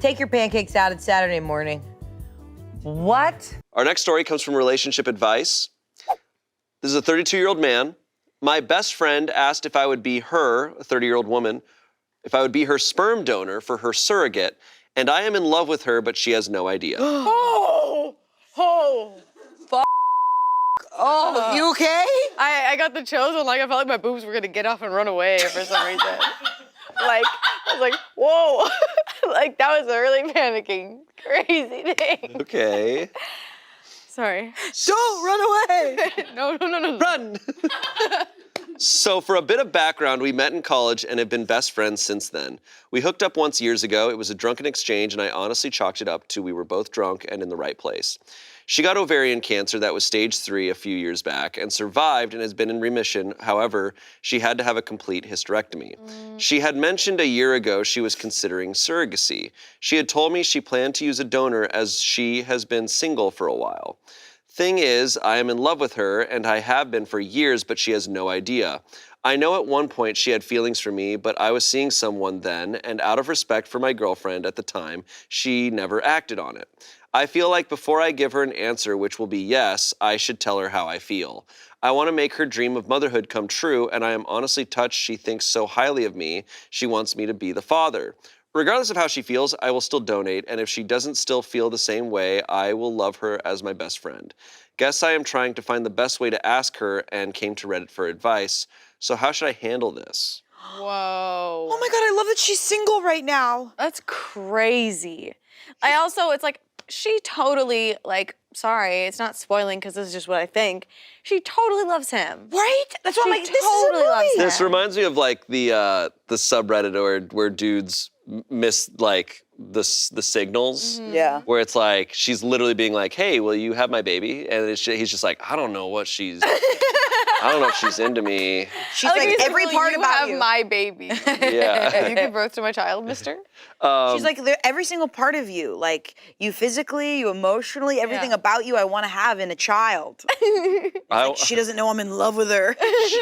Take your pancakes out. It's Saturday morning. What? Our next story comes from Relationship Advice. This is a 32-year-old man. My best friend asked if I would be her, a 30-year-old woman, if I would be her sperm donor for her surrogate, and I am in love with her, but she has no idea. Oh, You okay? I got the chills and like I felt like my boobs were gonna get off and run away for some reason. Like, I was like, whoa. Like, that was a really panicking, crazy thing. Okay. Sorry. Don't run away. No. Run! So for a bit of background, we met in college and have been best friends since then. We hooked up once years ago. It was a drunken exchange, and I honestly chalked it up to we were both drunk and in the right place. She got ovarian cancer that was stage 3 a few years back and survived and has been in remission. However, she had to have a complete hysterectomy. She had mentioned a year ago she was considering surrogacy. She had told me she planned to use a donor as she has been single for a while. Thing is, I am in love with her, and I have been for years, but she has no idea. I know at one point she had feelings for me, but I was seeing someone then, and out of respect for my girlfriend at the time, she never acted on it. I feel like before I give her an answer, which will be yes, I should tell her how I feel. I want to make her dream of motherhood come true, and I am honestly touched she thinks so highly of me, she wants me to be the father. Regardless of how she feels, I will still donate, and if she doesn't still feel the same way, I will love her as my best friend. Guess I am trying to find the best way to ask her and came to Reddit for advice. So how should I handle this? Whoa. Oh my God, I love that she's single right now. That's crazy. It's like, she totally, like, sorry, it's not spoiling because this is just what I think. She totally loves him. Right? That's what I'm like, this totally is a loves movie. him. This reminds me of like the subreddit where dudes miss like the signals. Yeah. Where it's like she's literally being like, "Hey, will you have my baby?" And he's just like, "I don't know what she's. I don't know if she's into me." She's like, every part about you have my baby. Yeah. You give birth to my child, mister? She's like, every single part of you, like you physically, you emotionally, everything about you I want to have in a child. Like, she doesn't know I'm in love with her.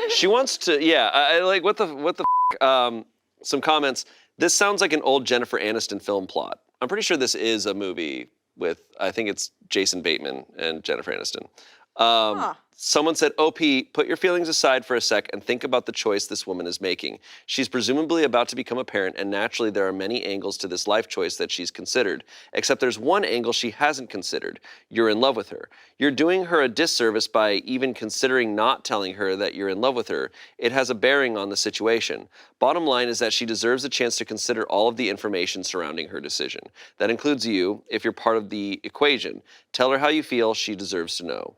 She wants to. Yeah. I like what the. Some comments. This sounds like an old Jennifer Aniston film plot. I'm pretty sure this is a movie with, I think it's Jason Bateman and Jennifer Aniston. Someone said, OP, put your feelings aside for a sec and think about the choice this woman is making. She's presumably about to become a parent, and naturally there are many angles to this life choice that she's considered. Except there's one angle she hasn't considered. You're in love with her. You're doing her a disservice by even considering not telling her that you're in love with her. It has a bearing on the situation. Bottom line is that she deserves a chance to consider all of the information surrounding her decision. That includes you, if you're part of the equation. Tell her how you feel. She deserves to know.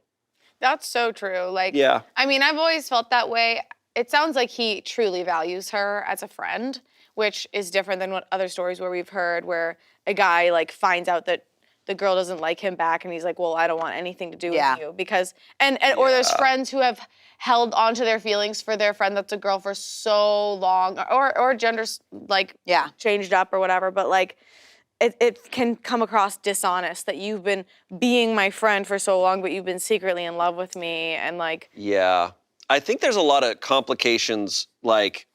That's so true. Like, Yeah. I mean, I've always felt that way. It sounds like he truly values her as a friend, which is different than what other stories where we've heard where a guy like finds out that the girl doesn't like him back and he's like, well, I don't want anything to do with you because, or there's friends who have held onto their feelings for their friend that's a girl for so long or gender's like changed up or whatever, but like, it can come across dishonest that you've been being my friend for so long, but you've been secretly in love with me and like. Yeah. I think there's a lot of complications. Like,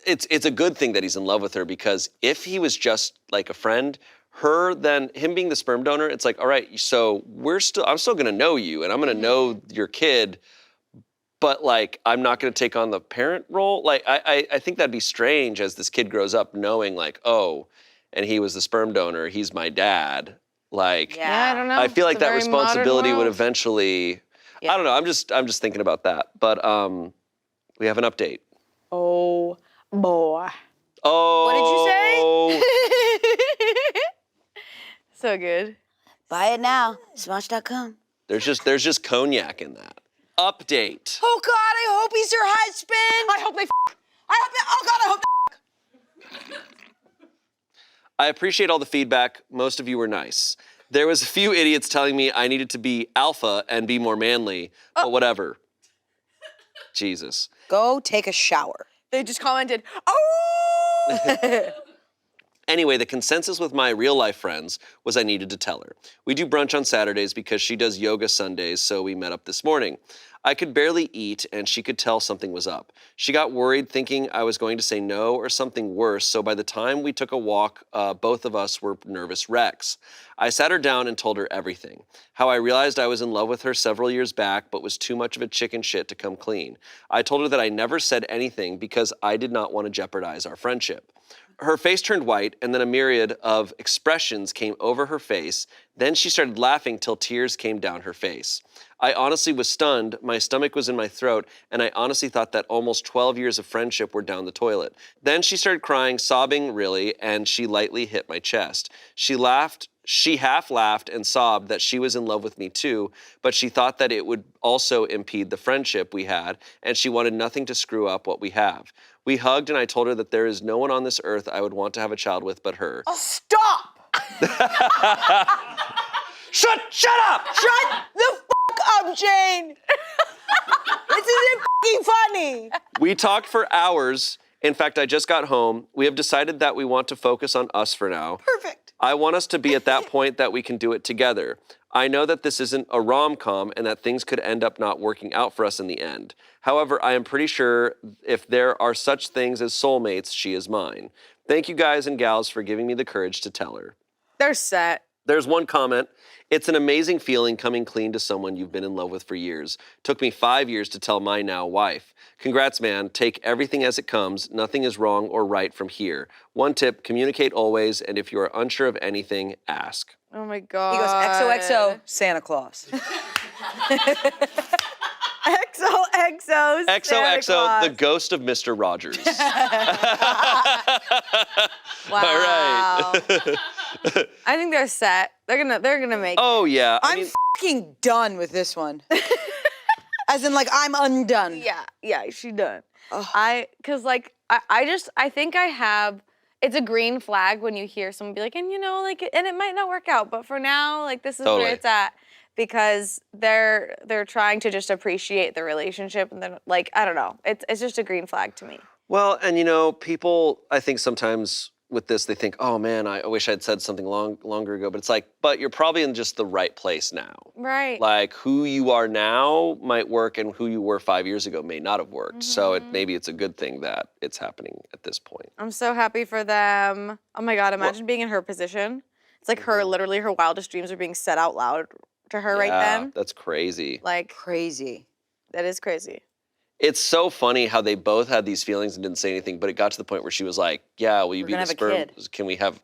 it's a good thing that he's in love with her because if he was just like a friend, then him being the sperm donor, it's like, all right, so I'm still gonna know you and I'm gonna know your kid, but like, I'm not gonna take on the parent role. Like, I think that'd be strange as this kid grows up knowing like, oh, and he was the sperm donor, he's my dad. Like, I don't know. I feel like It's a that very responsibility modern would world. eventually, I don't know, I'm just thinking about that. But we have an update. Oh, boy. Oh. What did you say? So good. Buy it now, smosh.com. There's just cognac in that. Update. Oh God, I hope he's your husband. I hope they oh God, I hope I appreciate all the feedback. Most of you were nice. There was a few idiots telling me I needed to be alpha and be more manly, but whatever. Jesus. Go take a shower. They just commented, oh! Anyway, the consensus with my real-life friends was I needed to tell her. We do brunch on Saturdays because she does yoga Sundays, so we met up this morning. I could barely eat, and she could tell something was up. She got worried, thinking I was going to say no or something worse, so by the time we took a walk, both of us were nervous wrecks. I sat her down and told her everything. How I realized I was in love with her several years back, but was too much of a chicken shit to come clean. I told her that I never said anything because I did not want to jeopardize our friendship. Her face turned white, and then a myriad of expressions came over her face. Then she started laughing till tears came down her face. I honestly was stunned, my stomach was in my throat, and I honestly thought that almost 12 years of friendship were down the toilet. Then she started crying, sobbing really, and she lightly hit my chest. She half laughed and sobbed that she was in love with me too, but she thought that it would also impede the friendship we had, and she wanted nothing to screw up what we have. We hugged, and I told her that there is no one on this earth I would want to have a child with but her. Oh, stop! Shut up! Shut the fuck up, Jane! This isn't fucking funny. We talked for hours. In fact, I just got home. We have decided that we want to focus on us for now. Perfect. I want us to be at that point that we can do it together. I know that this isn't a rom-com and that things could end up not working out for us in the end. However, I am pretty sure if there are such things as soulmates, she is mine. Thank you guys and gals for giving me the courage to tell her. They're set. There's one comment. It's an amazing feeling coming clean to someone you've been in love with for years. Took me 5 years to tell my now wife. Congrats, man. Take everything as it comes. Nothing is wrong or right from here. One tip, communicate always, and if you are unsure of anything, ask. Oh my God. He goes, XOXO, Santa Claus. XOXO, Santa XOXO, Claus. the ghost of Mr. Rogers. Wow. All right. I think they're set. They're gonna make. Oh, yeah. I'm fucking done with this one. As in, like, I'm undone. Yeah, she done. I think I have. It's a green flag when you hear someone be like, and and it might not work out, but for now, like, this is where it's at, because they're trying to just appreciate the relationship, and then, like, I don't know, it's just a green flag to me. Well, and people, I think sometimes with this, they think, oh man, I wish I'd said something longer ago, but it's like, but you're probably in just the right place now. Right. Like, who you are now might work, and who you were 5 years ago may not have worked. So maybe it's a good thing that it's happening at this point. I'm so happy for them. Oh my God, imagine being in her position. It's like literally her wildest dreams are being said out loud to her right then. That's crazy. Like, Crazy. that is crazy. It's so funny how they both had these feelings and didn't say anything, but it got to the point where she was like, yeah, will you be the sperm? Kid. Can we have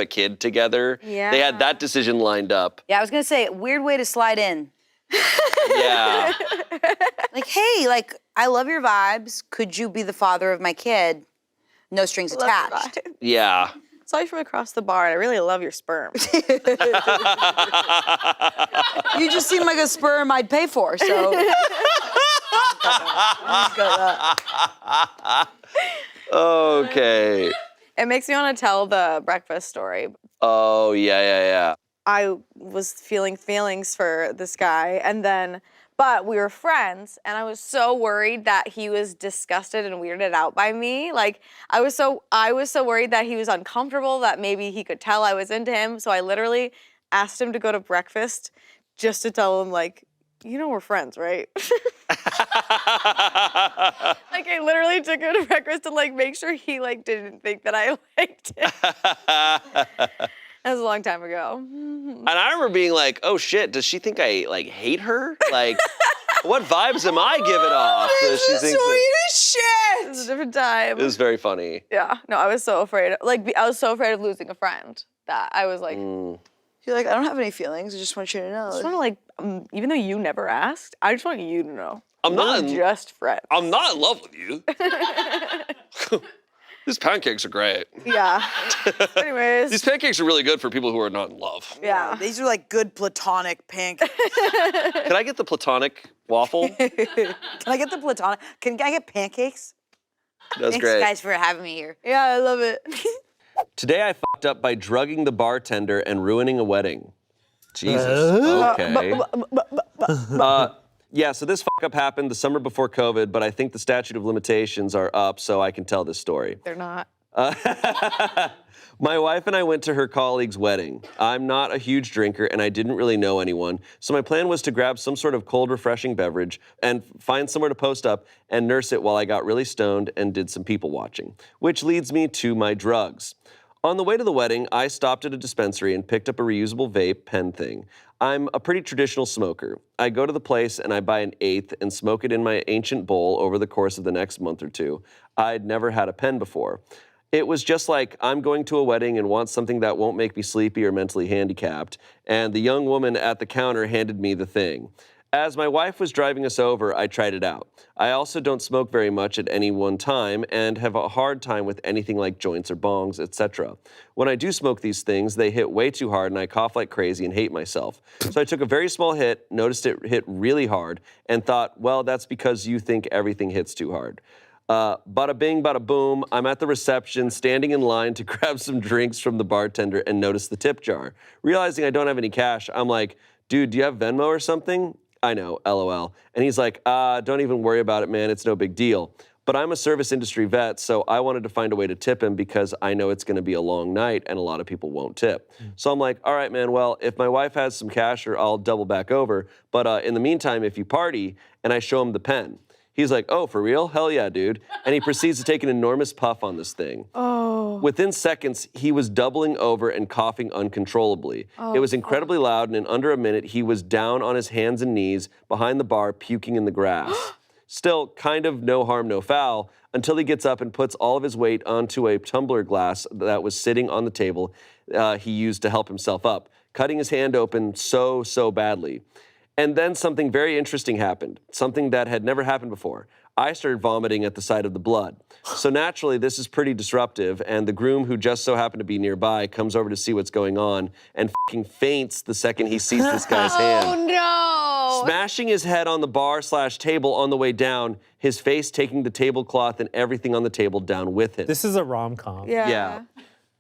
a kid together? Yeah. They had that decision lined up. Yeah, I was gonna say, weird way to slide in. Yeah. Like, hey, like, I love your vibes. Could you be the father of my kid? No strings attached. Yeah. Saw you from across the bar, and I really love your sperm. You just seem like a sperm I'd pay for, so. Okay. It makes me want to tell the breakfast story. Oh, yeah. I was feeling feelings for this guy, but we were friends, and I was so worried that he was disgusted and weirded out by me. Like, I was so worried that he was uncomfortable, that maybe he could tell I was into him. So I literally asked him to go to breakfast just to tell him, like, we're friends, right? Like, I literally took him to breakfast to, like, make sure he, like, didn't think that I liked him. That was a long time ago. And I remember being like, oh shit, does she think I like hate her? Like, what vibes am I giving off? This is sweet as shit. It was a different time. It was very funny. Yeah, no, I was so afraid. I was so afraid of losing a friend that I was like, You're like, I don't have any feelings. I just want you to know. I just want to, like, even though you never asked, I just want you to know. We're just friends. I'm not in love with you. These pancakes are great. Yeah. Anyways. These pancakes are really good for people who are not in love. Yeah. These are like good platonic pancakes. Can I get the platonic waffle? Can I get the platonic? Can I get pancakes? That's Thanks, great. guys, for having me here. Yeah, I love it. Today I fucked up by drugging the bartender and ruining a wedding. Jesus. Okay. Yeah, so this fuck up happened the summer before COVID, but I think the statute of limitations are up, so I can tell this story. They're not. My wife and I went to her colleague's wedding. I'm not a huge drinker and I didn't really know anyone, so my plan was to grab some sort of cold, refreshing beverage and find somewhere to post up and nurse it while I got really stoned and did some people watching, which leads me to my drugs. On the way to the wedding, I stopped at a dispensary and picked up a reusable vape pen thing. I'm a pretty traditional smoker. I go to the place and I buy an eighth and smoke it in my ancient bowl over the course of the next month or two. I'd never had a pen before. It was just like, I'm going to a wedding and want something that won't make me sleepy or mentally handicapped, and the young woman at the counter handed me the thing. As my wife was driving us over, I tried it out. I also don't smoke very much at any one time and have a hard time with anything like joints or bongs, etc. When I do smoke these things, they hit way too hard and I cough like crazy and hate myself. So I took a very small hit, noticed it hit really hard, and thought, well, that's because you think everything hits too hard. Bada bing, bada boom, I'm at the reception, standing in line to grab some drinks from the bartender and notice the tip jar. Realizing I don't have any cash, I'm like, dude, do you have Venmo or something? I know, LOL. And he's like, don't even worry about it, man, it's no big deal. But I'm a service industry vet, so I wanted to find a way to tip him because I know it's gonna be a long night and a lot of people won't tip. So I'm like, all right, man, well, if my wife has some cash, I'll double back over. But in the meantime, if you party, and I show him the pen. He's like, oh, for real? Hell yeah, dude. And he proceeds to take an enormous puff on this thing. Oh. Within seconds, he was doubling over and coughing uncontrollably. It was incredibly loud, and in under a minute, he was down on his hands and knees behind the bar, puking in the grass. Still, kind of no harm, no foul, until he gets up and puts all of his weight onto a tumbler glass that was sitting on the table he used to help himself up, cutting his hand open so badly. And then something very interesting happened, something that had never happened before. I started vomiting at the sight of the blood. So naturally, this is pretty disruptive, and the groom, who just so happened to be nearby, comes over to see what's going on and fucking faints the second he sees this guy's hand. Oh no! Smashing his head on the bar/table on the way down, his face taking the tablecloth and everything on the table down with it. This is a rom-com. Yeah.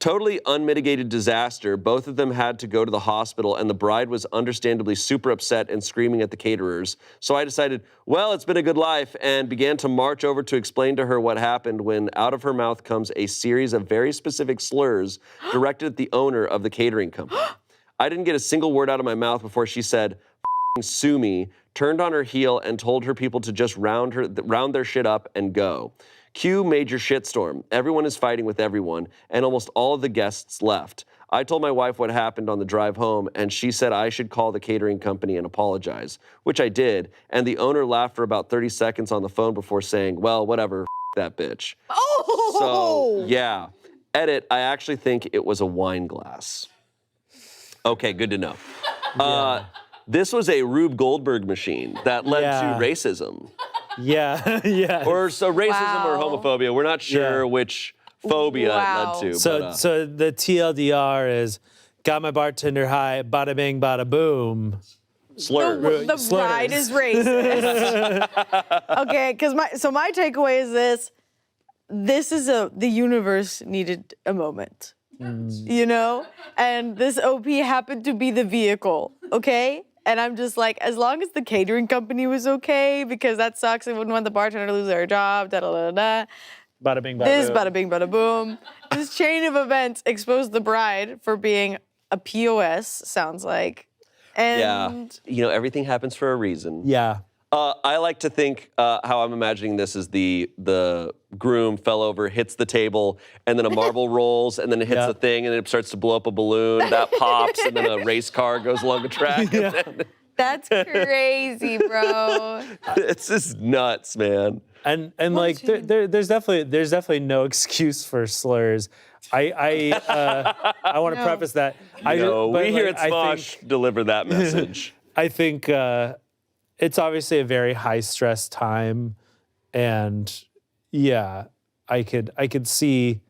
Totally unmitigated disaster. Both of them had to go to the hospital, and the bride was understandably super upset and screaming at the caterers. So I decided, well, it's been a good life, and began to march over to explain to her what happened when out of her mouth comes a series of very specific slurs directed at the owner of the catering company. I didn't get a single word out of my mouth before she said, sue me, turned on her heel, and told her people to just round their shit up and go. Cue major shitstorm. Everyone is fighting with everyone, and almost all of the guests left. I told my wife what happened on the drive home, and she said I should call the catering company and apologize, which I did, and the owner laughed for about 30 seconds on the phone before saying, well, whatever, that bitch. Oh! So, yeah. Edit, I actually think it was a wine glass. Okay, good to know. This was a Rube Goldberg machine that led to racism. Yeah, yeah. Or so racism or homophobia. We're not sure which phobia it led to. So the TLDR is, got my bartender high, bada bing, bada boom. Slurs. The bride is racist. Okay, because my takeaway is this. This is the universe needed a moment, you know? And this OP happened to be the vehicle, okay? And I'm just like, as long as the catering company was okay, because that sucks, I wouldn't want the bartender to lose their job, da-da-da-da. Bada bing, bada This, boom. bada bing, bada boom. This chain of events exposed the bride for being a POS, sounds like. And You know, everything happens for a reason. Yeah. I like to think how I'm imagining this is the groom fell over, hits the table, and then a marble rolls, and then it hits the thing, and it starts to blow up a balloon. That pops, and then a race car goes along the track. that's crazy, bro. It's just nuts, man. And like there's definitely no excuse for slurs. I want to preface that. We here at Smosh deliver that message. I think it's obviously a very high stress time, and yeah, I could see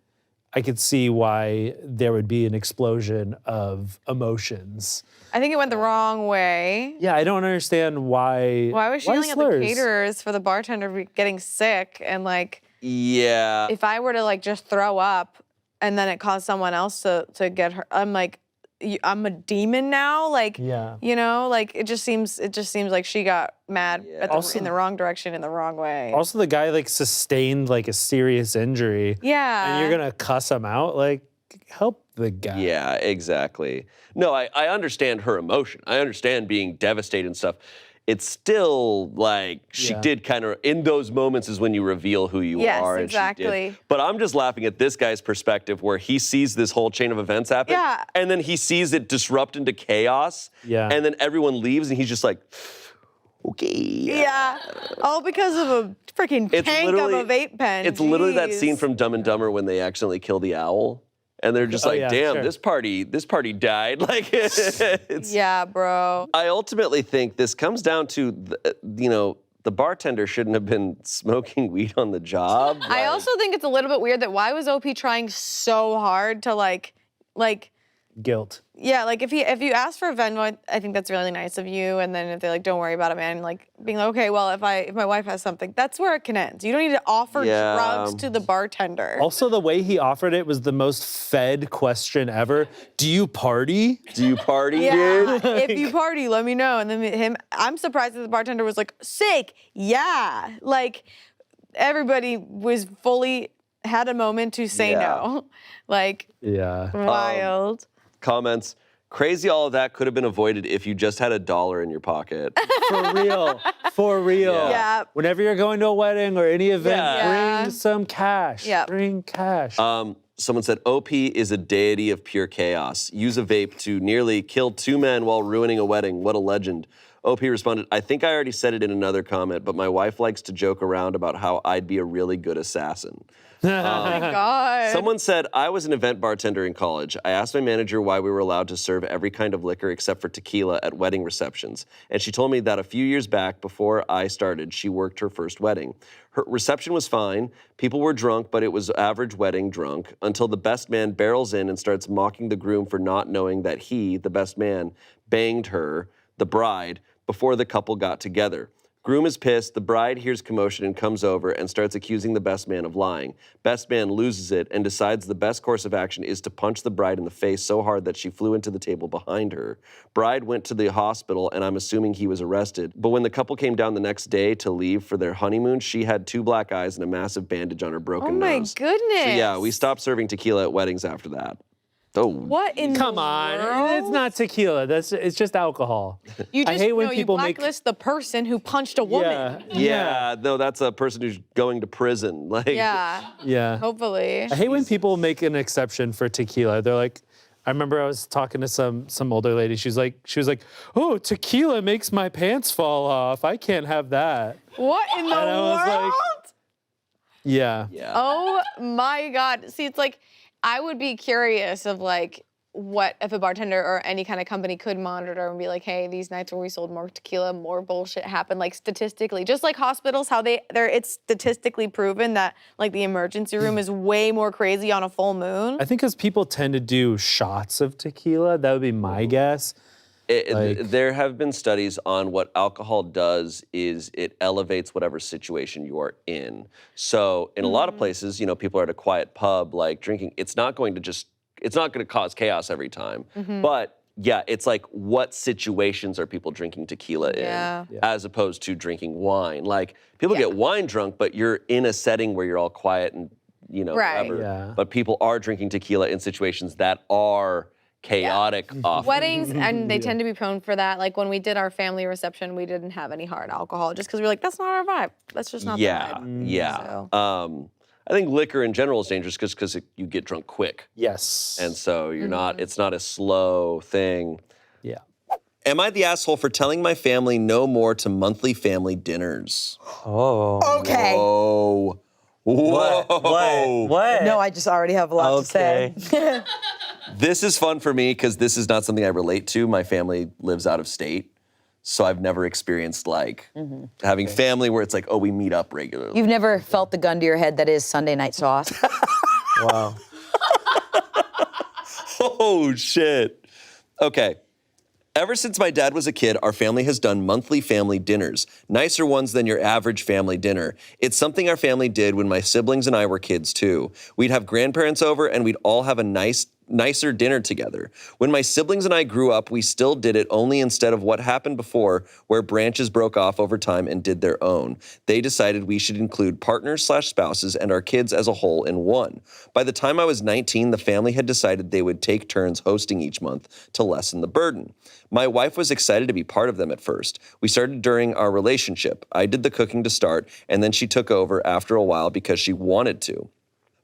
why there would be an explosion of emotions. I think it went the wrong way. Yeah, I don't understand why. Why was she yelling at the slurs? caterers for the bartender getting sick? And like, Yeah. if I were to like just throw up and then it caused someone else to get her, I'm like, I'm a demon now. Like, you know, like it just seems like she got mad in the wrong direction in the wrong way. Also, the guy like sustained like a serious injury. Yeah. And you're gonna cuss him out? Like, help the guy. Yeah, exactly. No, I understand her emotion. I understand being devastated and stuff. It's still like she did kind of, in those moments is when you reveal who you are. Yes, exactly. And she did. But I'm just laughing at this guy's perspective where he sees this whole chain of events happen. Yeah. And then he sees it disrupt into chaos. Yeah. And then everyone leaves and he's just like, okay. Yeah. All because of a freaking tank of a vape pen. It's literally that Jeez. scene from Dumb and Dumber when they accidentally kill the owl. And they're just like, yeah, damn, sure. this party died. Like, it's, Yeah, bro. I ultimately think this comes down to, the bartender shouldn't have been smoking weed on the job. I also think it's a little bit weird that why was OP trying so hard to like Guilt. yeah, like if you ask for a Venmo, I think that's really nice of you. And then if they're like, don't worry about it, man, like being like, okay, well, if my wife has something, that's where it can end. You don't need to offer drugs to the bartender. Also, the way he offered it was the most fed question ever. Do you party? Do you party, Yeah, dude? if you party, let me know. And then I'm surprised that the bartender was like, sick, yeah. Like everybody was had a moment to say no. Like, Yeah. wild. Comments. Crazy all of that could have been avoided if you just had $1 in your pocket. For real. For real. Yeah. Whenever you're going to a wedding or any event, Yeah. bring some cash. Yep. Bring cash. Someone said, OP is a deity of pure chaos. Use a vape to nearly kill 2 men while ruining a wedding. What a legend. OP responded, I think I already said it in another comment, but my wife likes to joke around about how I'd be a really good assassin. Oh my God. Someone said, I was an event bartender in college. I asked my manager why we were allowed to serve every kind of liquor except for tequila at wedding receptions. And she told me that a few years back, before I started, she worked her first wedding. Her reception was fine. People were drunk, but it was average wedding drunk, until the best man barrels in and starts mocking the groom for not knowing that he, the best man, banged her, the bride, before the couple got together. Groom is pissed, the bride hears commotion and comes over and starts accusing the best man of lying. Best man loses it and decides the best course of action is to punch the bride in the face so hard that she flew into the table behind her. Bride went to the hospital and I'm assuming he was arrested. But when the couple came down the next day to leave for their honeymoon, she had 2 black eyes and a massive bandage on her broken nose. Oh my goodness. So yeah, we stopped serving tequila at weddings after that. Oh. What in Come the on. world? It's not tequila. It's just alcohol. You just, I hate when no, people you make blacklist the person who punched a woman. Yeah, no, that's a person who's going to prison. Like, Yeah. Yeah. Hopefully. I hate when people make an exception for tequila. They're like, I remember I was talking to some older lady. She was like, oh, tequila makes my pants fall off. I can't have that. What in the And I was world? like, yeah. Oh my God. See, it's like, I would be curious of like, what if a bartender or any kind of company could monitor and be like, hey, these nights where we sold more tequila, more bullshit happened, like statistically, just like hospitals, how it's statistically proven that like the emergency room is way more crazy on a full moon. I think because people tend to do shots of tequila. That would be my guess. There have been studies on what alcohol does is it elevates whatever situation you are in. So in a lot of places, people are at a quiet pub, like drinking, it's not going to cause chaos every time. But yeah, it's like what situations are people drinking tequila in as opposed to drinking wine. Like people get wine drunk, but you're in a setting where you're all quiet and, Right. whatever. Yeah. But people are drinking tequila in situations that are chaotic often. Weddings, and they tend to be prone for that. Like when we did our family reception, we didn't have any hard alcohol just because we were like, that's not our vibe. That's just not the vibe. Yeah. So. I think liquor in general is dangerous because you get drunk quick. Yes. And so you're not, it's not a slow thing. yeah. Am I the asshole for telling my family no more to monthly family dinners? Oh. Okay. Whoa. Whoa. What? No, I just already have a lot to say. This is fun for me because this is not something I relate to. My family lives out of state. So I've never experienced like having family where it's like, oh, we meet up regularly. You've never felt the gun to your head that is Sunday night sauce? Wow. Oh, shit. Okay. Ever since my dad was a kid, our family has done monthly family dinners, nicer ones than your average family dinner. It's something our family did when my siblings and I were kids too. We'd have grandparents over and we'd all have a nice nicer dinner together. When my siblings and I grew up, we still did it only instead of what happened before, where branches broke off over time and did their own. They decided we should include partners/spouses and our kids as a whole in one. By the time I was 19, the family had decided they would take turns hosting each month to lessen the burden. My wife was excited to be part of them at first. We started during our relationship. I did the cooking to start, and then she took over after a while because she wanted to.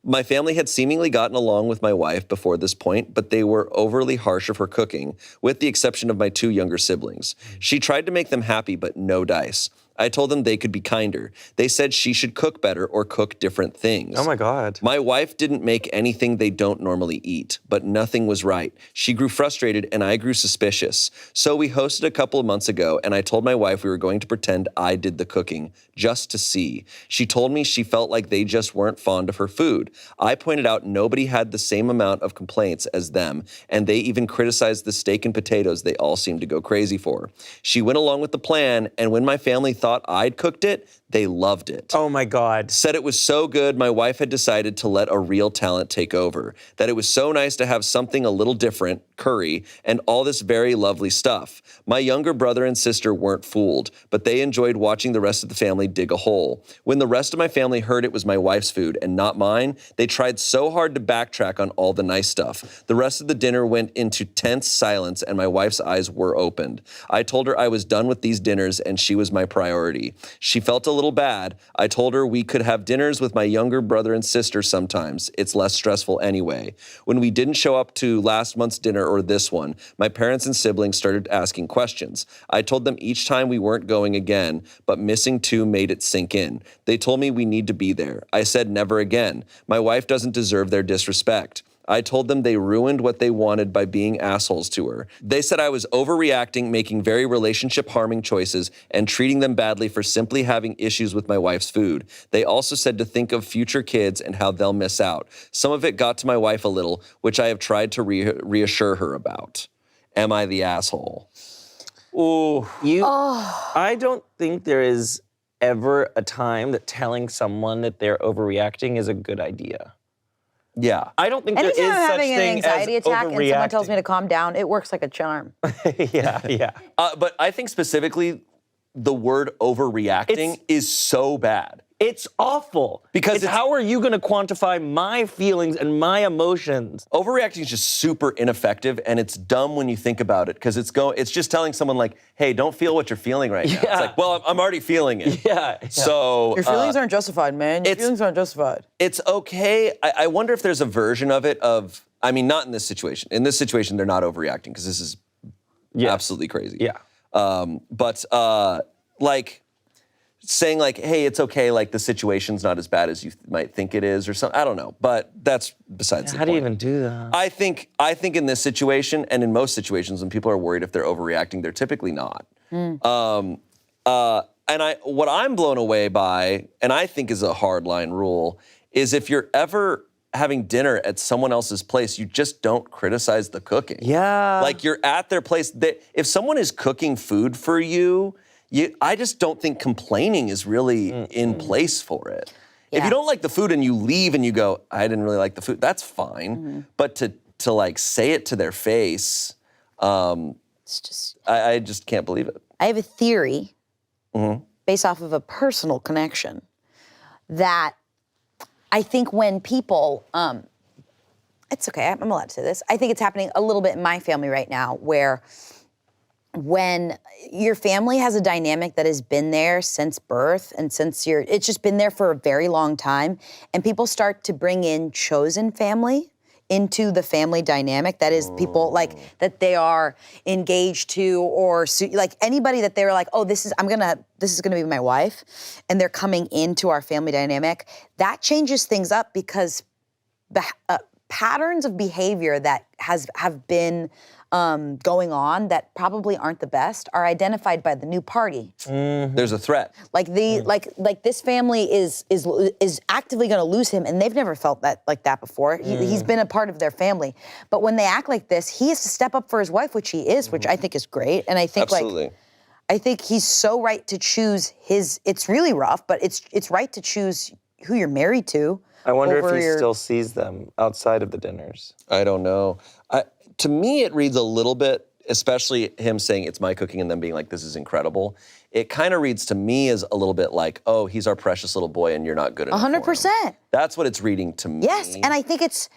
My family had seemingly gotten along with my wife before this point, but they were overly harsh of her cooking, with the exception of my 2 younger siblings. She tried to make them happy, but no dice. I told them they could be kinder. They said she should cook better or cook different things. Oh my God. My wife didn't make anything they don't normally eat, but nothing was right. She grew frustrated and I grew suspicious. So we hosted a couple of months ago and I told my wife we were going to pretend I did the cooking, just to see. She told me she felt like they just weren't fond of her food. I pointed out nobody had the same amount of complaints as them, and they even criticized the steak and potatoes they all seemed to go crazy for. She went along with the plan, and when my family thought I'd cooked it, they loved it. Oh my God. Said it was so good, my wife had decided to let a real talent take over. That it was so nice to have something a little different, curry, and all this very lovely stuff. My younger brother and sister weren't fooled, but they enjoyed watching the rest of the family dig a hole. When the rest of my family heard it was my wife's food and not mine, they tried so hard to backtrack on all the nice stuff. The rest of the dinner went into tense silence and my wife's eyes were opened. I told her I was done with these dinners and she was my priority. She felt a little bad. I told her we could have dinners with my younger brother and sister sometimes. It's less stressful anyway. When we didn't show up to last month's dinner or this one, my parents and siblings started asking questions. I told them each time we weren't going again, but missing 2 made it sink in. They told me we need to be there. I said never again. My wife doesn't deserve their disrespect. I told them they ruined what they wanted by being assholes to her. They said I was overreacting, making very relationship-harming choices, and treating them badly for simply having issues with my wife's food. They also said to think of future kids and how they'll miss out. Some of it got to my wife a little, which I have tried to reassure her about. Am I the asshole? Ooh. I don't think there is ever a time that telling someone that they're overreacting is a good idea. Yeah. I don't think there is Anytime I'm such having an thing anxiety as attack and someone tells me overreacting. to calm down, it works like a charm. Yeah. But I think specifically the word overreacting is so bad. It's awful. Because it's it's- how are you going to quantify my feelings and my emotions? Overreacting is just super ineffective, and it's dumb when you think about it, because it's just telling someone like, hey, don't feel what you're feeling right now. Yeah. It's like, well, I'm already feeling it. Yeah. So Your feelings aren't justified, man. Your it's- feelings aren't justified. it's okay. I wonder if there's a version of it of, I mean, not in this situation. In this situation, they're not overreacting, because this is absolutely crazy. Yeah. But like saying like, hey, it's okay, like the situation's not as bad as you might think it is or something. I don't know, but that's besides the How do you point. even do that? I think in this situation and in most situations when people are worried if they're overreacting, they're typically not. And what I'm blown away by, and I think is a hard line rule, is if you're ever having dinner at someone else's place, you just don't criticize the cooking. Yeah. Like you're at their place. If someone is cooking food for you, I just don't think complaining is really in place for it. If you don't like the food and you leave and you go, I didn't really like the food, that's fine. But to like say it to their face, It's just, I just can't believe it. I have a theory based off of a personal connection that I think when people, it's okay, I'm allowed to say this. I think it's happening a little bit in my family right now where when your family has a dynamic that has been there since birth and it's just been there for a very long time, and people start to bring in chosen family into the family dynamic, that is people like that they are engaged to, or like anybody that they're like, oh, this is gonna be my wife, and they're coming into our family dynamic, that changes things up because patterns of behavior that have been going on that probably aren't the best are identified by the new party. There's a threat. Like like this family is actively going to lose him, and they've never felt that like that before. He's been a part of their family, but when they act like this, he has to step up for his wife, which he is, which I think is great. And I think Absolutely. I think he's so right to choose his. It's really rough, but it's right to choose who you're married to. I wonder over if he your... still sees them outside of the dinners. I don't know. To me, it reads a little bit, especially him saying it's my cooking and them being like, this is incredible. It kind of reads to me as a little bit like, oh, he's our precious little boy and you're not good enough 100%. That's what it's reading to me. Yes, and I think it's,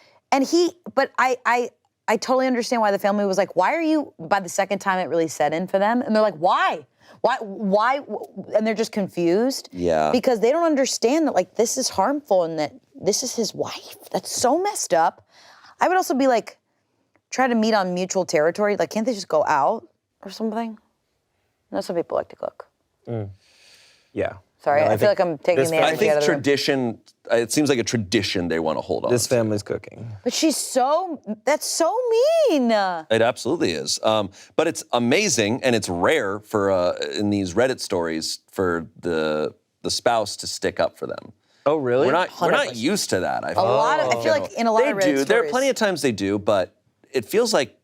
but I totally understand why the family was like, why are you, by the second time it really set in for them, and they're like, why? Why? And they're just confused. Yeah. Because they don't understand that, like, this is harmful and that this is his wife. That's so messed up. I would also be like, try to meet on mutual territory. Like, can't they just go out or something? I know some people like to cook. Yeah. Sorry, No, I feel like I'm taking the I energy out think of the room. tradition, it seems like a tradition they want to hold on This to. family's cooking. But that's so mean. It absolutely is. But it's amazing and it's rare for in these Reddit stories for the spouse to stick up for them. Oh, really? We're not 100%. used to that. I I feel like in a lot they of Reddit do. stories. There are plenty of times they do, but it feels like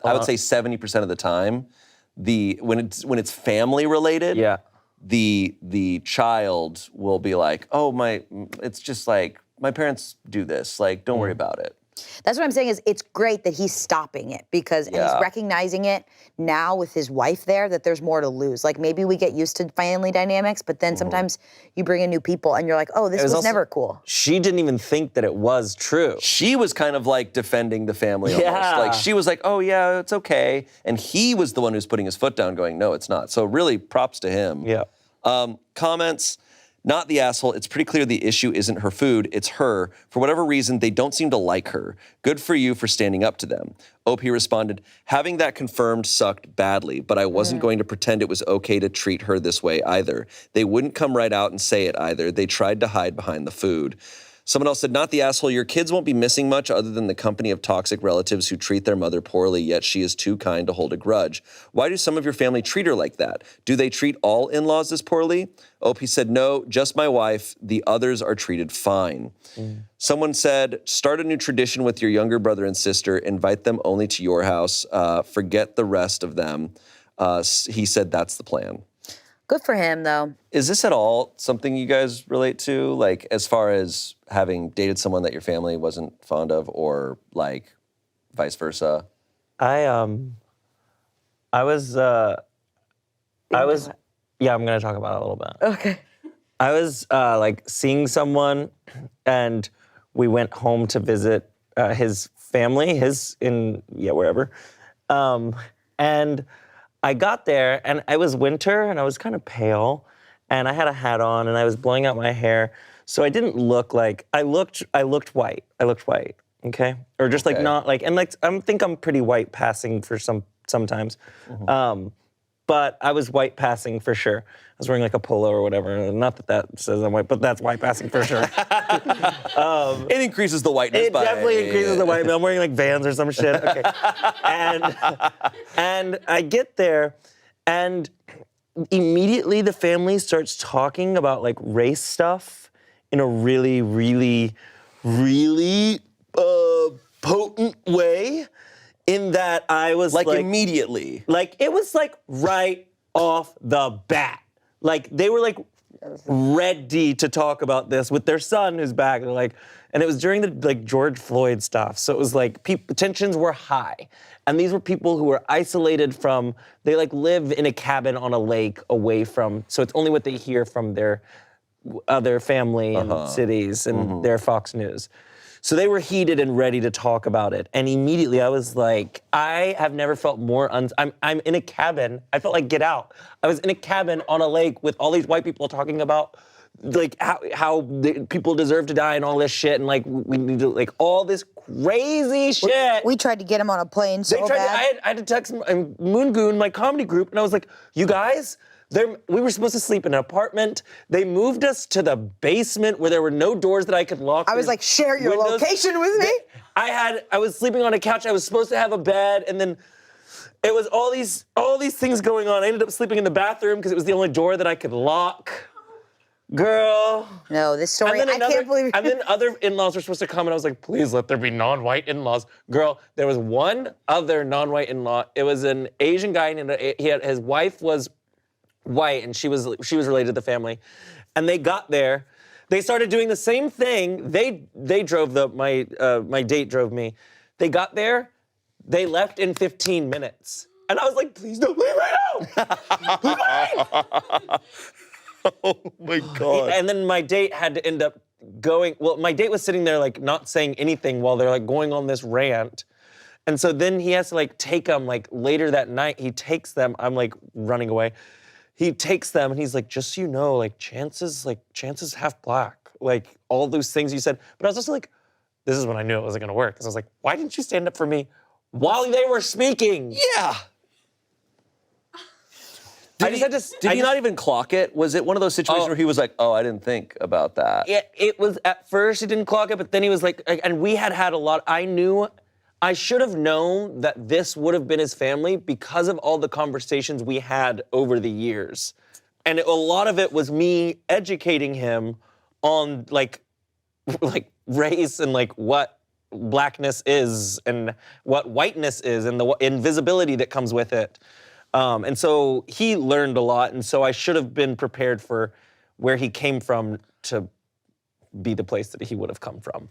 I would say 70% of the time, when it's family related, Yeah. the child will be like, oh it's just like my parents do this. Like, don't worry about it. That's what I'm saying is it's great that he's stopping it because and he's recognizing it now with his wife there that there's more to lose. Like maybe we get used to family dynamics, but then sometimes you bring in new people and you're like, oh, this was also- never cool. She didn't even think that it was true. She was kind of like defending the family almost. Yeah. Like she was like, oh yeah, it's okay. And he was the one who's putting his foot down going, no, it's not. So really props to him. Yeah. Comments, not the asshole. It's pretty clear the issue isn't her food, it's her. For whatever reason, they don't seem to like her. Good for you for standing up to them. OP responded, having that confirmed sucked badly, but I wasn't going to pretend it was okay to treat her this way either. They wouldn't come right out and say it either. They tried to hide behind the food. Someone else said, not the asshole, your kids won't be missing much other than the company of toxic relatives who treat their mother poorly, yet she is too kind to hold a grudge. Why do some of your family treat her like that? Do they treat all in-laws this poorly? OP said, no, just my wife. The others are treated fine. Someone said, start a new tradition with your younger brother and sister. Invite them only to your house. Forget the rest of them. He said that's the plan. Good for him, though. Is this at all something you guys relate to? Like, as far as having dated someone that your family wasn't fond of, or like, vice versa? I was, yeah, I'm gonna talk about it a little bit. Okay. I was like seeing someone, and we went home to visit his family, wherever. And I got there, and it was winter, and I was kind of pale, and I had a hat on, and I was blowing out my hair, so I didn't look like I looked white. I looked white, okay, or just like not like, and like I think I'm pretty white passing for sometimes, but I was white passing for sure. I was wearing like a polo or whatever. Not that says I'm white, but that's white passing for sure. It increases the whiteness. It definitely increases the white. I'm wearing like Vans or some shit. Okay, and I get there, and immediately the family starts talking about like race stuff in a really, really, really potent way. In that I was like immediately. Like it was like right off the bat. Like they were like ready to talk about this with their son who's back. They're like, and it was during the like George Floyd stuff. So it was like tensions were high. And these were people who were isolated from, they like live in a cabin on a lake away from, so it's only what they hear from their other family and cities and their Fox News. So they were heated and ready to talk about it. And immediately I was like, I have never felt more, I'm in a cabin. I felt like Get Out. I was in a cabin on a lake with all these white people talking about like how people deserve to die and all this shit. And like, we need to like all this crazy shit. We tried to get him on a plane so bad. I had to text Moon Goon, my comedy group, and I was like, you guys, we were supposed to sleep in an apartment. They moved us to the basement where there were no doors that I could lock. I was like, share your location with me? I was sleeping on a couch. I was supposed to have a bed, and then it was all these things going on. I ended up sleeping in the bathroom because it was the only door that I could lock. Girl. No, this story, I can't believe. And then other in-laws were supposed to come, and I was like, please let there be non-white in-laws. Girl, there was one other non-white in-law. It was an Asian guy, and his wife was white, and she was related to the family. And they got there, They started doing the same thing. They drove my date drove me. They got there, they left in 15 minutes. And I was like, please don't leave right now. Oh my God. And then my date had to end up going, well, my date was sitting there like not saying anything while they're like going on this rant. And so then he has to like take them like later that night. He takes them, I'm like running away. He takes them and he's like, just so you know, like Chanse is half black. Like all those things you said. But I was just like, this is when I knew it wasn't gonna work. Because I was like, why didn't you stand up for me while they were speaking? Yeah. I just had to. Did he not even clock it? Was it one of those situations where he was like, oh, I didn't think about that? It was, at first he didn't clock it, but then he was like, and we had a lot, I should have known that this would have been his family because of all the conversations we had over the years. And a lot of it was me educating him on like race and like what blackness is and what whiteness is and the invisibility that comes with it. And so he learned a lot, and so I should have been prepared for where he came from to be the place that he would have come from.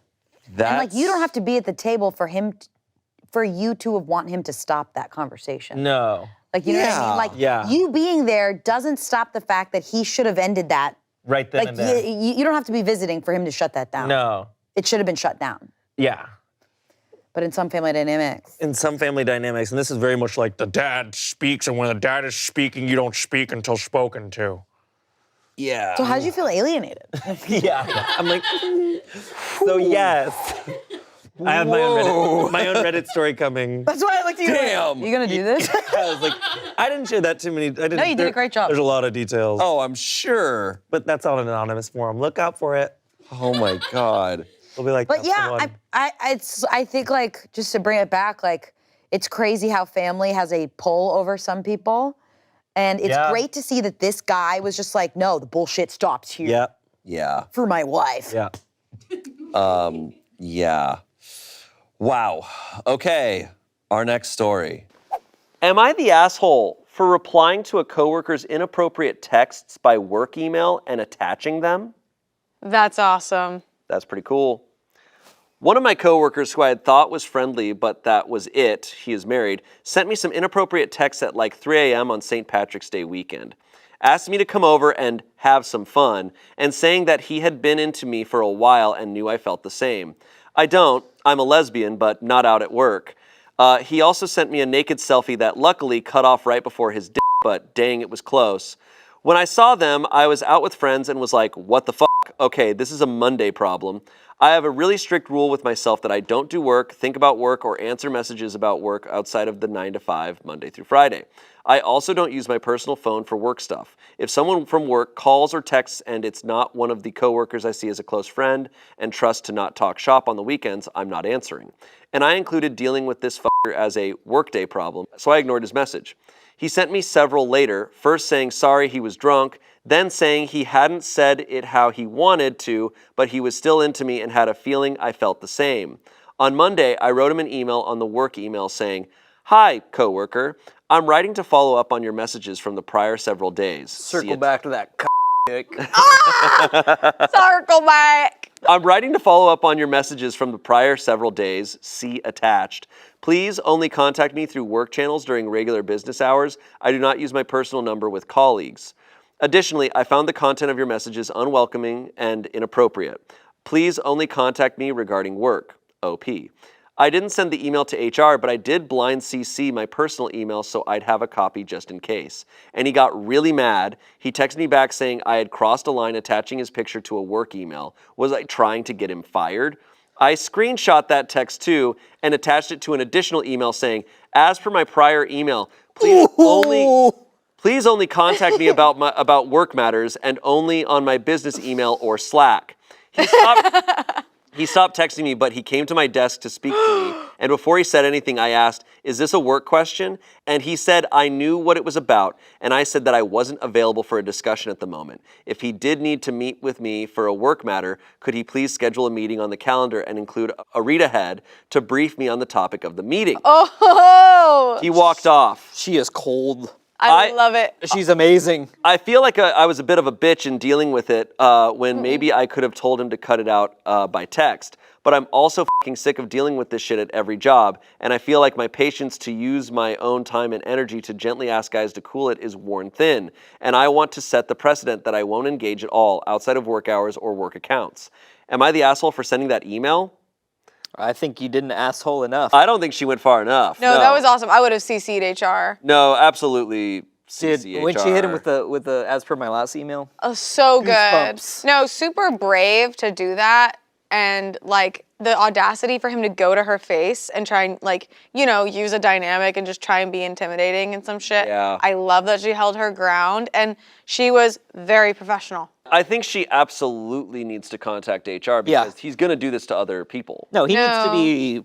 And like you don't have to be at the table for you to want him to stop that conversation. No. Like you know what I mean? Like you being there doesn't stop the fact that he should have ended that. Right then like and there. You don't have to be visiting for him to shut that down. No. It should have been shut down. Yeah. But in some family dynamics. In some family dynamics, and this is very much like the dad speaks, and when the dad is speaking, you don't speak until spoken to. Yeah. So how did you feel alienated? Yeah. I'm like, so yes. I have my own Reddit story coming. That's why I looked at you. Damn. You gonna do this? I was like, I didn't share that too many. No, you did a great job. There's a lot of details. Oh, I'm sure. But that's on an anonymous forum. Look out for it. Oh my God. We'll be like, But that's the yeah, one. I think like just to bring it back, like it's crazy how family has a pull over some people, and it's great to see that this guy was just like, no, the bullshit stops here. Yeah. Yeah. For my wife. Yeah. Yeah. Wow. Okay. Our next story. Am I the asshole for replying to a coworker's inappropriate texts by work email and attaching them? That's awesome. That's pretty cool. One of my coworkers who I had thought was friendly, but that was it, he is married, sent me some inappropriate texts at like 3 a.m. on St. Patrick's Day weekend. Asked me to come over and have some fun, and saying that he had been into me for a while and knew I felt the same. I don't. I'm a lesbian, but not out at work. He also sent me a naked selfie that luckily cut off right before his dick, but dang, it was close. When I saw them, I was out with friends and was like, what the fuck? Okay, this is a Monday problem. I have a really strict rule with myself that I don't do work, think about work, or answer messages about work outside of the 9 to 5, Monday through Friday. I also don't use my personal phone for work stuff. If someone from work calls or texts and it's not one of the coworkers I see as a close friend and trust to not talk shop on the weekends, I'm not answering. And I included dealing with this fucker as a workday problem, so I ignored his message. He sent me several later, first saying sorry he was drunk, then saying he hadn't said it how he wanted to, but he was still into me and had a feeling I felt the same. On Monday, I wrote him an email on the work email saying, "Hi, coworker. I'm writing to follow up on your messages from the prior several days." Circle back to that dick. Circle back. I'm writing to follow up on your messages from the prior several days. See attached. Please only contact me through work channels during regular business hours. I do not use my personal number with colleagues. Additionally, I found the content of your messages unwelcoming and inappropriate. Please only contact me regarding work. OP. I didn't send the email to HR, but I did blind CC my personal email so I'd have a copy just in case. And he got really mad. He texted me back saying I had crossed a line attaching his picture to a work email. Was I trying to get him fired? I screenshot that text too and attached it to an additional email saying, as per my prior email, please only contact me about work matters and only on my business email or Slack. He stopped texting me, but he came to my desk to speak to me. And before he said anything, I asked, is this a work question? And he said I knew what it was about. And I said that I wasn't available for a discussion at the moment. If he did need to meet with me for a work matter, could he please schedule a meeting on the calendar and include a read ahead to brief me on the topic of the meeting? Oh! He walked off. She is cold. I love it. She's amazing. I feel like I was a bit of a bitch in dealing with it when maybe I could have told him to cut it out by text. But I'm also fucking sick of dealing with this shit at every job, and I feel like my patience to use my own time and energy to gently ask guys to cool it is worn thin, and I want to set the precedent that I won't engage at all outside of work hours or work accounts. Am I the asshole for sending that email? I think you didn't asshole enough. I don't think she went far enough. No, that was awesome. I would have CC'd HR. No, absolutely. When she hit him with the as per my last email. Oh, so good. Goosebumps. No, super brave to do that. And like the audacity for him to go to her face and try and like, use a dynamic and just try and be intimidating and some shit. Yeah. I love that she held her ground and she was very professional. I think she absolutely needs to contact HR because he's going to do this to other people. No, he needs to be.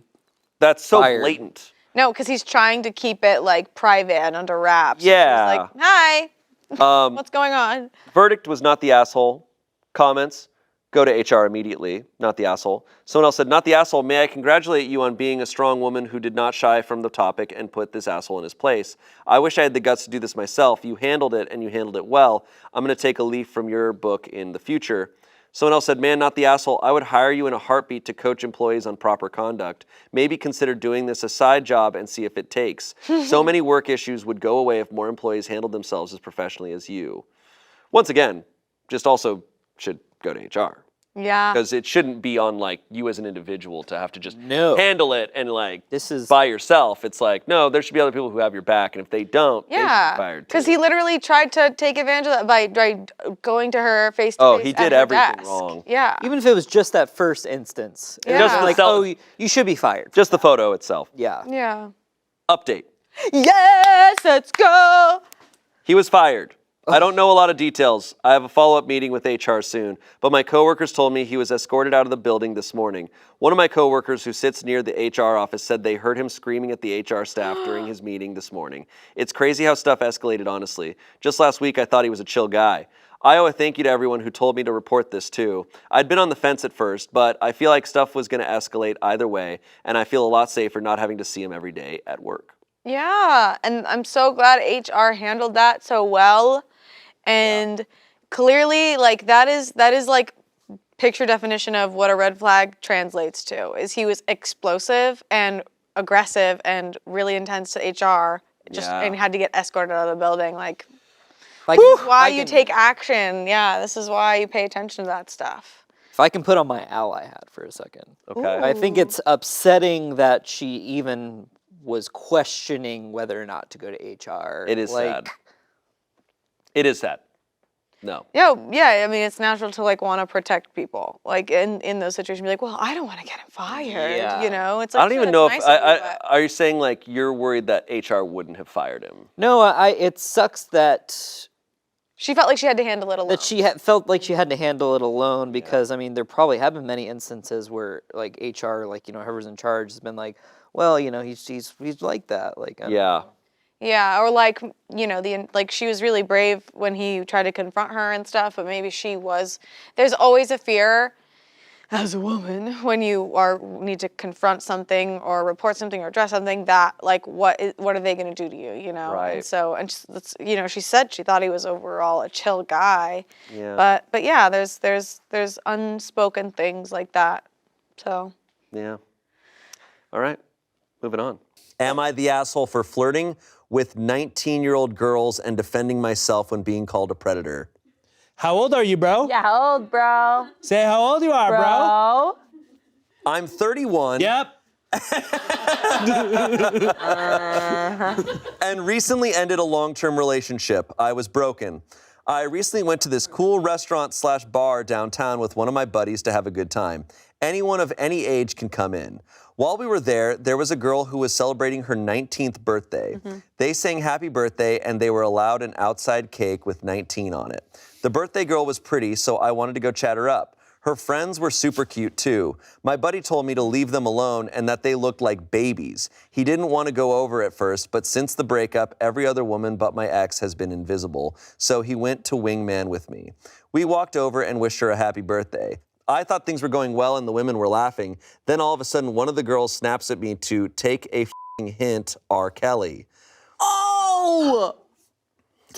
That's so fired. blatant. No, because he's trying to keep it like private and under wraps. Yeah. He's like, hi, what's going on? Verdict was not the asshole. Comments, go to HR immediately, not the asshole. Someone else said, not the asshole, may I congratulate you on being a strong woman who did not shy from the topic and put this asshole in his place. I wish I had the guts to do this myself. You handled it and you handled it well. I'm going to take a leaf from your book in the future. Someone else said, man, not the asshole. I would hire you in a heartbeat to coach employees on proper conduct. Maybe consider doing this a side job and see if it takes. So many work issues would go away if more employees handled themselves as professionally as you. Once again, just also should go to HR. Yeah. Because it shouldn't be on like you as an individual to have to just No. handle it and like This is- by yourself. It's like, no, there should be other people who have your back. And if they don't, they should be Yeah, fired too. because he literally tried to take advantage of that by going to her face to face. Oh, he did at her everything desk. wrong. Yeah. Even if it was just that first instance. It Yeah. was Just like, the- oh, you should be fired. Just the photo itself. Yeah. Yeah. Update. Yes, let's go. He was fired. I don't know a lot of details. I have a follow-up meeting with HR soon, but my coworkers told me he was escorted out of the building this morning. One of my coworkers who sits near the HR office said they heard him screaming at the HR staff during his meeting this morning. It's crazy how stuff escalated, honestly. Just last week, I thought he was a chill guy. I owe a thank you to everyone who told me to report this too. I'd been on the fence at first, but I feel like stuff was going to escalate either way, and I feel a lot safer not having to see him every day at work. Yeah, and I'm so glad HR handled that so well. And clearly, like that is like picture definition of what a red flag translates to. Is he was explosive and aggressive and really intense to HR, and had to get escorted out of the building. Like, If this is why you take action. Yeah, this is why you pay attention to that stuff. If I can put on my ally hat for a second. Okay. I think it's upsetting that she even was questioning whether or not to go to HR. It is sad. It is sad. No. Yeah. I mean, it's natural to like want to protect people. Like in those situations, be like, well, I don't want to get him fired. Yeah. It's like I don't even shit, know it's if nice of you, but- are you saying like you're worried that HR wouldn't have fired him? No, it sucks that She felt like she had to handle it alone. she felt like she had to handle it alone because I mean there probably have been many instances where like HR, like whoever's in charge has been like, well, he's like that, like I don't know. Yeah, or like, she was really brave when he tried to confront her and stuff, but maybe there's always a fear as a woman when you need to confront something or report something or address something that like, what are they going to do to you, Right. And so, she said she thought he was overall a chill guy. Yeah. But yeah, there's unspoken things like that, so. Yeah. All right. Moving on. Am I the asshole for flirting with 19-year-old girls and defending myself when being called a predator? How old are you, bro? Yeah, how old, bro? Say how old you are, bro. I'm 31. Yep. And recently ended a long-term relationship. I was broken. I recently went to this cool restaurant/bar downtown with one of my buddies to have a good time. Anyone of any age can come in. While we were there was a girl who was celebrating her 19th birthday. They sang happy birthday and they were allowed an outside cake with 19 on it. The birthday girl was pretty, so I wanted to go chat her up. Her friends were super cute too. My buddy told me to leave them alone and that they looked like babies. He didn't want to go over at first, but since the breakup, every other woman but my ex has been invisible, so he went to wingman with me. We walked over and wished her a happy birthday. I thought things were going well and the women were laughing. Then all of a sudden, one of the girls snaps at me to take a f***ing hint, R. Kelly. Oh!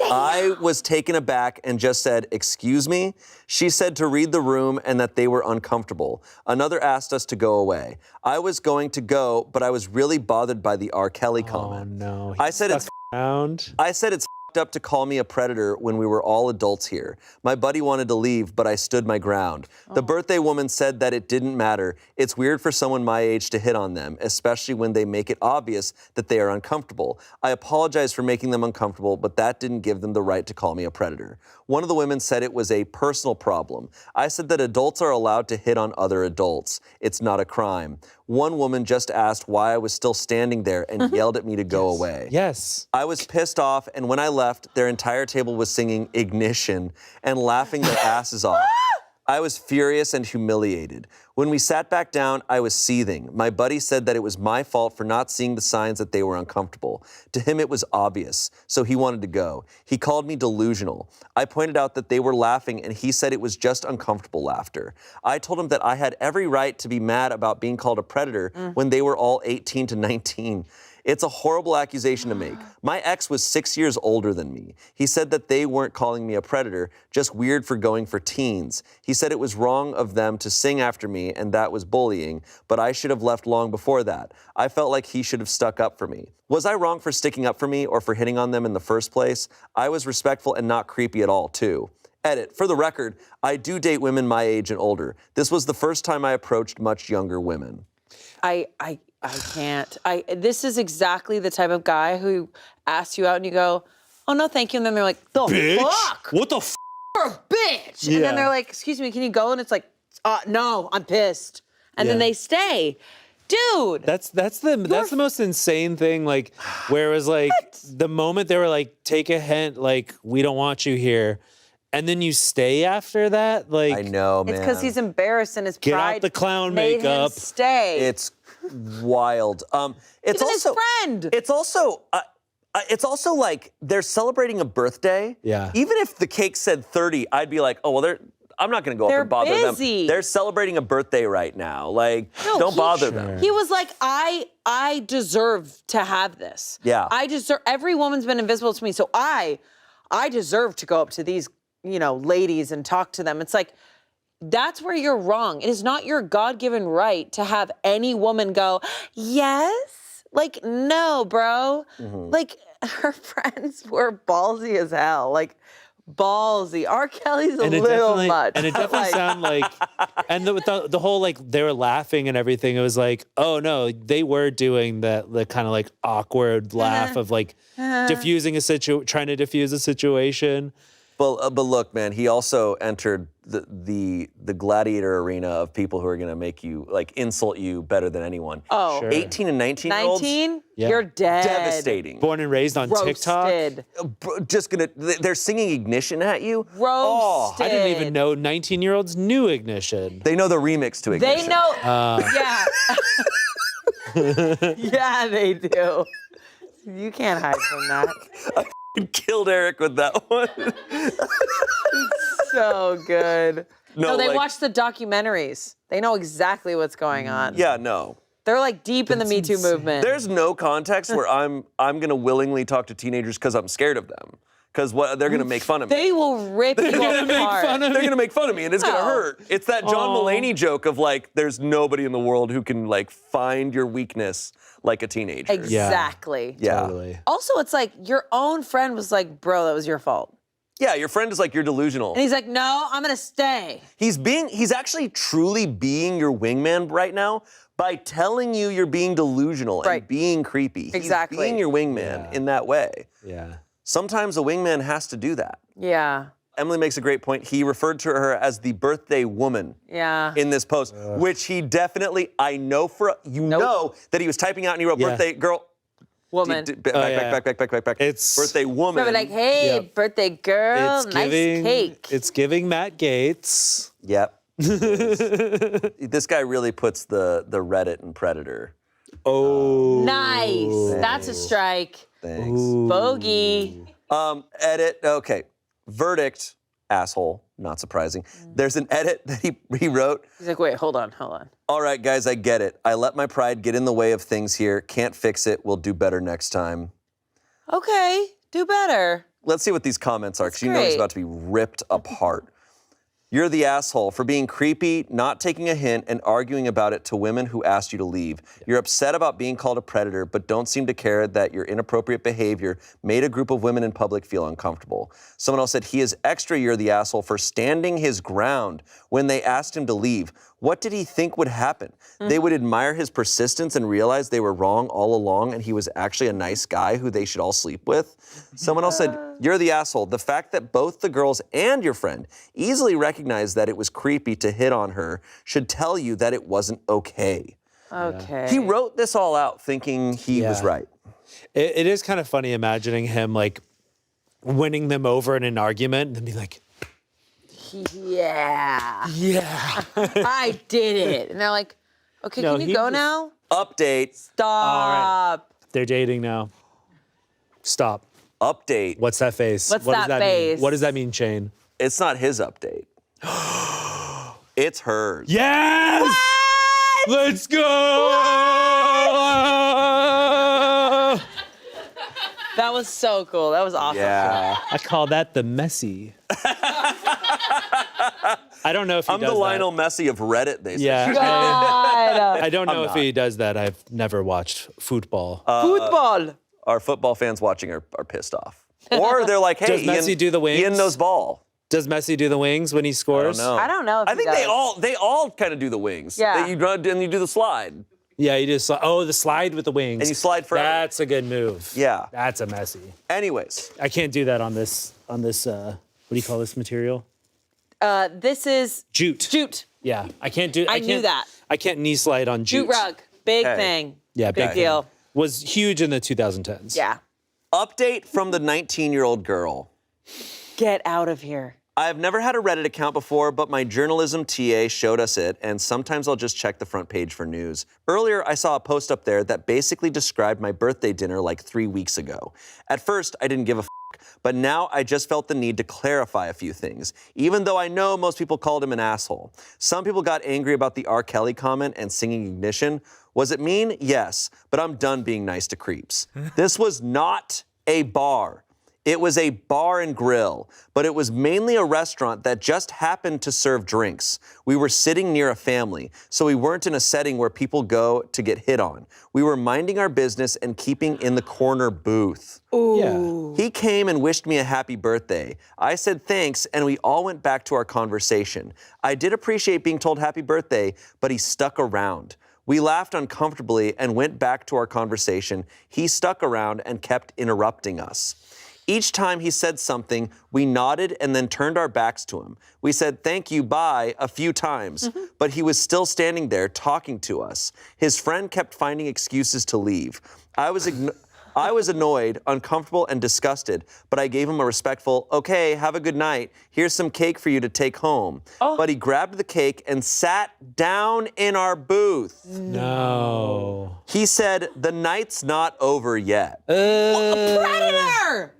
I was taken aback and just said, "Excuse me?" She said to read the room and that they were uncomfortable. Another asked us to go away. I was going to go, but I was really bothered by the R. Kelly comment. Oh no. I said it's Around. I said it's up to call me a predator when we were all adults here. My buddy wanted to leave, but I stood my ground. The birthday woman said that it didn't matter. It's weird for someone my age to hit on them, especially when they make it obvious that they are uncomfortable. I apologize for making them uncomfortable, but that didn't give them the right to call me a predator. One of the women said it was a personal problem. I said that adults are allowed to hit on other adults. It's not a crime. One woman just asked why I was still standing there and yelled at me to go away. Yes. I was pissed off, and when I left, their entire table was singing Ignition and laughing their asses off. I was furious and humiliated. When we sat back down, I was seething. My buddy said that it was my fault for not seeing the signs that they were uncomfortable. To him, it was obvious, so he wanted to go. He called me delusional. I pointed out that they were laughing, and he said it was just uncomfortable laughter. I told him that I had every right to be mad about being called a predator when they were all 18 to 19. It's a horrible accusation to make. My ex was 6 years older than me. He said that they weren't calling me a predator, just weird for going for teens. He said it was wrong of them to sing after me and that was bullying, but I should have left long before that. I felt like he should have stuck up for me. Was I wrong for sticking up for me or for hitting on them in the first place? I was respectful and not creepy at all, too. Edit. For the record, I do date women my age and older. This was the first time I approached much younger women. I can't. This is exactly the type of guy who asks you out and you go, "Oh no, thank you," and then they're like, "The fuck? What the f? You're a bitch." And then they're like, "Excuse me, can you go?" And it's like, "No, I'm pissed." And then they stay. Dude. That's the most insane thing. Like, where it was like the moment they were like, "Take a hint," like, "We don't want you here," and then you stay after that. Like, I know, man. It's because he's embarrassed and his Get pride out the clown made makeup. him stay. It's wild. It's Even also his friend. It's also like they're celebrating a birthday. Yeah. Even if the cake said 30, I'd be like, oh well, I'm not gonna go up They're and bother busy. them. They're celebrating a birthday right now. Like, No, don't bother them. He was like, I deserve to have this. Yeah. I deserve. Every woman's been invisible to me, so I deserve to go up to these, ladies and talk to them. It's like, that's where you're wrong. It is not your God-given right to have any woman go, yes? Like, no, bro. Like, her friends were ballsy as hell. Like, ballsy. R. Kelly's a little much. And it definitely sounded like, and the whole like they were laughing and everything. It was like, oh no, they were doing the kind of like awkward laugh of like trying to diffuse a situation. But look, man, he also entered the gladiator arena of people who are gonna make you like insult you better than anyone. Oh. Sure. 18 and 19-year-olds. 19? Yeah. You're dead. Devastating. Born and raised on TikTok. Roasted. They're singing Ignition at you. Roasted. I didn't even know 19-year-olds knew Ignition. They know the remix to Ignition. They know. Yeah. Yeah, they do. You can't hide from that. Killed Eric with that one. So good. No, they like- watch the documentaries. They know exactly what's going on. Yeah, no. They're like deep in the Me Too movement. There's no context where I'm gonna willingly talk to teenagers because I'm scared of them. Because they're gonna make fun of me. They will rip you apart. They're gonna make fun of me and it's gonna hurt. It's that John Mulaney joke of like, there's nobody in the world who can like find your weakness like a teenager. Exactly. Yeah. Totally. Also, it's like your own friend was like, bro, that was your fault. Yeah, your friend is like, you're delusional. And he's like, no, I'm gonna stay. He's actually truly being your wingman right now by telling you you're being delusional and being creepy. Exactly. He's being your wingman in that way. Yeah. Sometimes a wingman has to do that. Yeah. Emily makes a great point. He referred to her as the birthday woman in this post, which he definitely, I know know that he was typing out and he wrote birthday girl. Woman. Back. It's birthday woman. But like, hey, birthday girl, It's nice giving, cake. It's giving Matt Gates. Yep. This guy really puts the Reddit and Predator. Oh. Nice. That's a strike. Thanks. Bogey. Edit. Okay. Verdict. Asshole. Not surprising. There's an edit that he wrote. He's like, wait, hold on. All right, guys, I get it. I let my pride get in the way of things here. Can't fix it. We'll do better next time. Okay, do better. let's see what these comments are, because you know he's great. about to be ripped apart. You're the asshole for being creepy, not taking a hint, and arguing about it to women who asked you to leave. You're upset about being called a predator, but don't seem to care that your inappropriate behavior made a group of women in public feel uncomfortable. Someone else said, he is extra, you're the asshole for standing his ground when they asked him to leave. What did he think would happen? They would admire his persistence and realize they were wrong all along and he was actually a nice guy who they should all sleep with. Someone else said, you're the asshole. The fact that both the girls and your friend easily recognized that it was creepy to hit on her should tell you that it wasn't okay. Okay. He wrote this all out thinking he was Yeah. right. It is kind of funny imagining him like winning them over in an argument and then be like, Yeah. yeah. I did it. And they're like, okay, No, can you he go just- now? Update. Stop. They're dating now. Stop. Update. What's that face? What's What does that mean? face? What does that mean, Shane? It's not his update. It's hers. Yes! Let's go! That was so cool. That was awesome. Yeah. I call that the messy. I don't know if he I'm does the Lionel that. Messi of Reddit, they say. Yeah. God. I don't know if not. he does that. I've never watched football. Football. Our football fans watching are pissed off. Or they're like, hey, Does Messi Ian, do the wings? Ian knows ball. Does Messi do the wings when he scores? I don't know if I he think does. they all kind of do the wings. Yeah. You run and you do the slide. Yeah, you just the slide with the wings. And you slide forever. That's a good move. Yeah. That's a Messi. Anyways, I can't do that on this what do you call this material? This is Jute. jute. Yeah, I can't do. I knew can't- that. I can't knee slide on jute. Jute rug. Big Hey. thing. Yeah, Big big deal. thing. Was huge in the 2010s. Yeah. update from the 19-year-old girl. Get out of here. I have never had a Reddit account before, but my journalism TA showed us it, and sometimes I'll just check the front page for news. Earlier, I saw a post up there that basically described my birthday dinner like 3 weeks ago. At first, I didn't give a f***, but now I just felt the need to clarify a few things, even though I know most people called him an asshole. Some people got angry about the R. Kelly comment and singing Ignition. Was it mean? Yes, but I'm done being nice to creeps. This was not a bar. It was a bar and grill, but it was mainly a restaurant that just happened to serve drinks. We were sitting near a family, so we weren't in a setting where people go to get hit on. We were minding our business and keeping in the corner booth. Yeah. He came and wished me a happy birthday. I said thanks, and we all went back to our conversation. I did appreciate being told happy birthday, but he stuck around. We laughed uncomfortably and went back to our conversation. He stuck around and kept interrupting us. Each time he said something, we nodded and then turned our backs to him. We said thank you, bye, a few times, but he was still standing there talking to us. His friend kept finding excuses to leave. I was annoyed, uncomfortable, and disgusted, but I gave him a respectful, okay, have a good night. Here's some cake for you to take home. But he grabbed the cake and sat down in our booth. No. He said, the night's not over yet. Predator!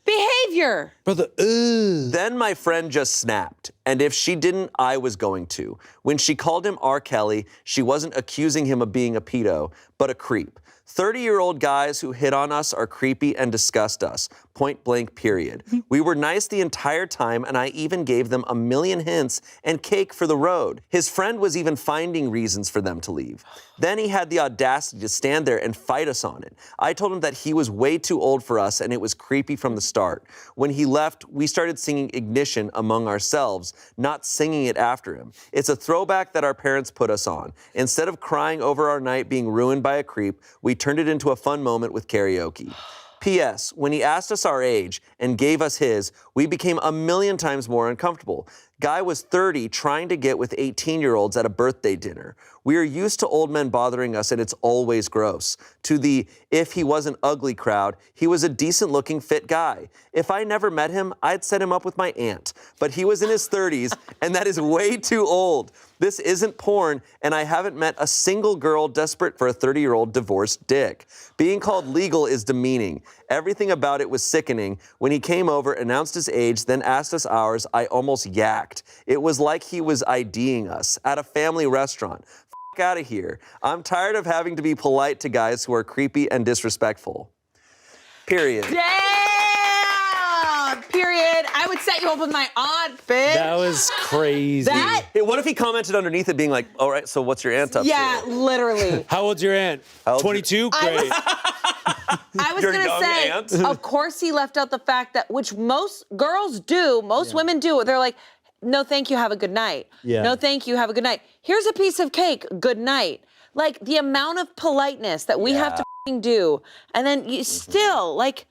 Behavior. Brother, Then my friend just snapped, and if she didn't, I was going to. When she called him R. Kelly, she wasn't accusing him of being a pedo, but a creep. 30-year-old guys who hit on us are creepy and disgust us. Point blank, period. We were nice the entire time, and I even gave them a million hints and cake for the road. His friend was even finding reasons for them to leave. Then he had the audacity to stand there and fight us on it. I told him that he was way too old for us, and it was creepy from the start. When he left, we started singing Ignition among ourselves, not singing it after him. It's a throwback that our parents put us on. Instead of crying over our night being ruined by a creep, we turned it into a fun moment with karaoke. P.S. When he asked us our age and gave us his, we became a million times more uncomfortable. Guy was 30 trying to get with 18-year-olds at a birthday dinner. We are used to old men bothering us, and it's always gross. To the if he wasn't ugly crowd, he was a decent-looking fit guy. If I never met him, I'd set him up with my aunt. But he was in his 30s, and that is way too old. This isn't porn, and I haven't met a single girl desperate for a 30-year-old divorced dick. Being called legal is demeaning. Everything about it was sickening. When he came over, announced his age, then asked us ours, I almost yacked. It was like he was IDing us at a family restaurant. F*** out of here. I'm tired of having to be polite to guys who are creepy and disrespectful. Period. Damn! period. I would set you up with my aunt, bitch. That was crazy. Hey, what if he commented underneath it being like, all right, so what's your aunt up Yeah, to? literally. How old's your aunt? old's 22? Great. I was Your gonna young say, aunt? of course he left out the fact that, which most girls do, most women do, they're like, no, thank you, have a good night. Yeah. No, thank you, have a good night. Here's a piece of cake, good night. Like, the amount of politeness that we have to f***ing do, and then you still, like,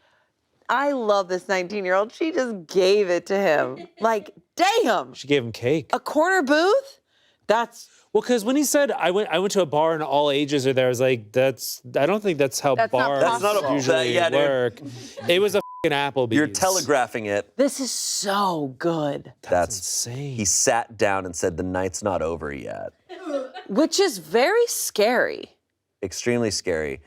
I love this 19-year-old. She just gave it to him. Like, damn. She gave him cake. A corner booth? That's Well, because when he said I went to a bar and all ages are there, I was like, I don't think that's how That's not bars possible. That's not a- usually yeah, dude. work. It was a fucking Applebee's. You're telegraphing it. this is so good. That's insane. He sat down and said, the night's not over yet. Which is very scary. Extremely scary.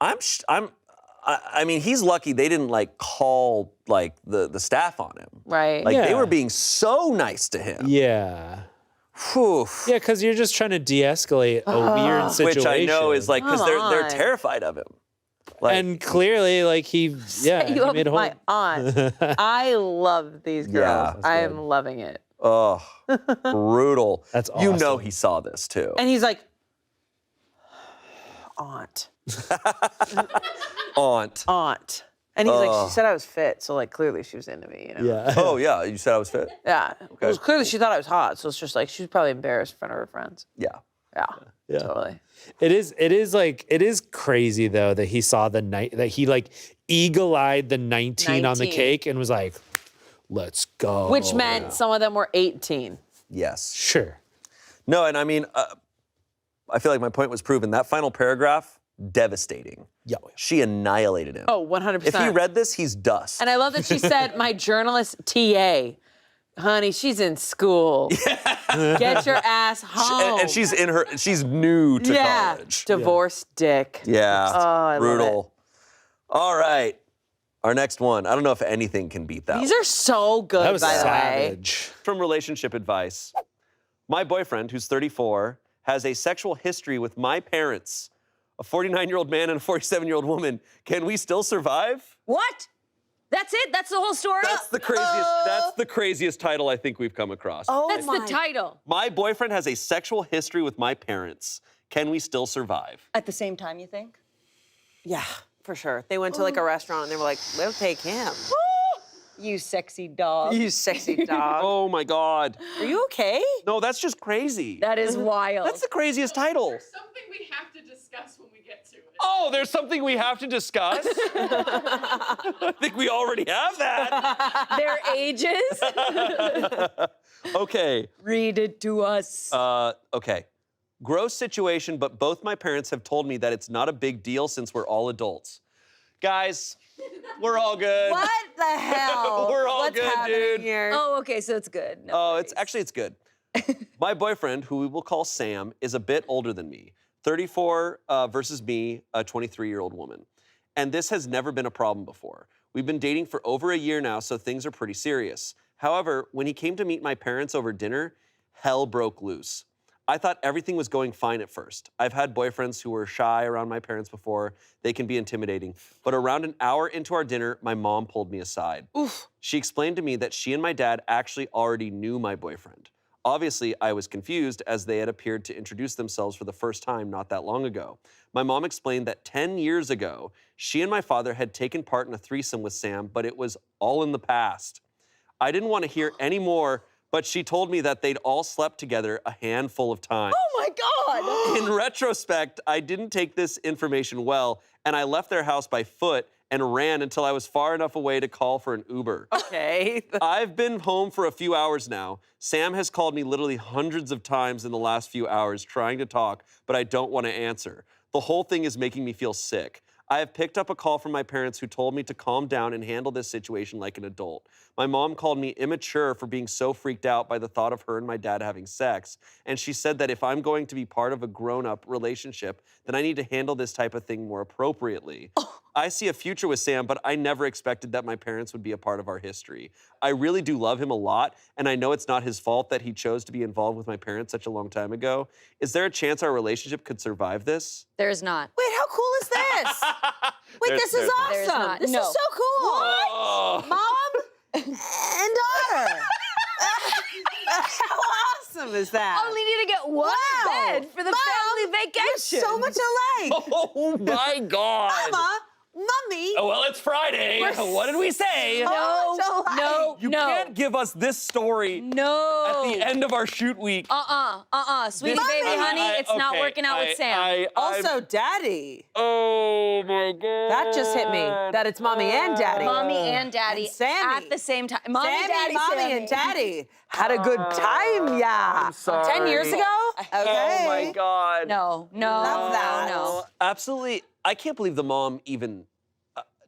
I mean, he's lucky they didn't like call like the staff on him. Right. Like they Yeah. were being so nice to him. Yeah. Whew. Yeah, because you're just trying to de-escalate a weird situation. Which I know is like, because Come they're on. terrified of him. Like, And clearly, like, he You up made a with my whole... aunt. I love these girls. that's I am loving it. oh, brutal. That's You know awesome. he saw this too. And he's like, aunt. Aunt. And he's like, she said I was fit, so like clearly she was into me, you know? Yeah. Oh yeah, you said I was fit. Yeah. It was clearly she thought I was hot, so it's just like she was probably embarrassed in front of her friends. Yeah. Yeah. Totally. It is crazy though that he saw that he like eagle-eyed the 19 on the 19. cake and was like, let's go. Which meant some of them were 18. Yes. Sure. No, and I mean, I feel like my point was proven. That final paragraph, devastating. Yeah. She annihilated him. Oh, 100%. If he read this, he's dust. And I love that she said, my journalist TA. Honey, she's in school. Get your ass home. And she's new to college. Divorced dick. Yeah. Oh, I love brutal. All right. Our next one. I don't know if anything can beat that. These are so good, That was by the way. savage. From relationship advice. My boyfriend, who's 34, has a sexual history with my parents, a 49-year-old man and a 47-year-old woman. Can we still survive? What? That's it? That's the whole story? That's the craziest. That's the craziest title I think we've come across. That's the title. My boyfriend has a sexual history with my parents. Can we still survive? At the same time, you think? Yeah, for sure. They went to like a restaurant and they were like, we'll take him. You sexy dog. You sexy dog. Oh my God. Are you okay? No, that's just crazy. That is wild. That's the craziest title. Something we have to discuss when we get to it. Oh, there's something we have to discuss? I think we already have that. Their ages? Okay. Read it to us. Okay. Gross situation, but both my parents have told me that it's not a big deal since we're all adults. Guys, we're all good. What the hell? We're all What's good, happening dude. here? Oh, okay, so it's good. No Oh, worries. it's good. My boyfriend, who we will call Sam, is a bit older than me. 34 versus me, a 23-year-old woman. And this has never been a problem before. We've been dating for over a year now, so things are pretty serious. However, when he came to meet my parents over dinner, hell broke loose. I thought everything was going fine at first. I've had boyfriends who were shy around my parents before. They can be intimidating. But around an hour into our dinner, my mom pulled me aside. Oof. She explained to me that she and my dad actually already knew my boyfriend. Obviously, I was confused as they had appeared to introduce themselves for the first time not that long ago. My mom explained that 10 years ago, she and my father had taken part in a threesome with Sam, but it was all in the past. I didn't want to hear any more, but she told me that they'd all slept together a handful of times. Oh my God! In retrospect, I didn't take this information well, and I left their house by foot and ran until I was far enough away to call for an Uber. Okay. I've been home for a few hours now. Sam has called me literally hundreds of times in the last few hours trying to talk, but I don't want to answer. The whole thing is making me feel sick. I have picked up a call from my parents who told me to calm down and handle this situation like an adult. My mom called me immature for being so freaked out by the thought of her and my dad having sex, and she said that if I'm going to be part of a grown-up relationship, then I need to handle this type of thing more appropriately. I see a future with Sam, but I never expected that my parents would be a part of our history. I really do love him a lot, and I know it's not his fault that he chose to be involved with my parents such a long time ago. Is there a chance our relationship could survive this? There is not. Wait, how cool is this? Wait, this is There's not. awesome. There's not. This No. is so cool. Oh. Mom? love is that? Only need to get one bed for the family vacation. So much alike. Oh my God. Mama, Mommy. Oh, well, it's Friday. What did we say? No, You can't give us this story no. at the end of our shoot week. Sweetie This- baby, honey, it's not okay, working out with Sam. Also, Daddy. Oh my God. That just hit me. That it's Mommy and Daddy. Mommy and Daddy And Sammy. at the same time. Mommy, Sammy, Daddy, Mommy, Sammy. and Daddy had a good time, yeah. I'm sorry. 10 years ago? Okay. Oh my God. No. Love that. No. Absolutely. I can't believe the mom even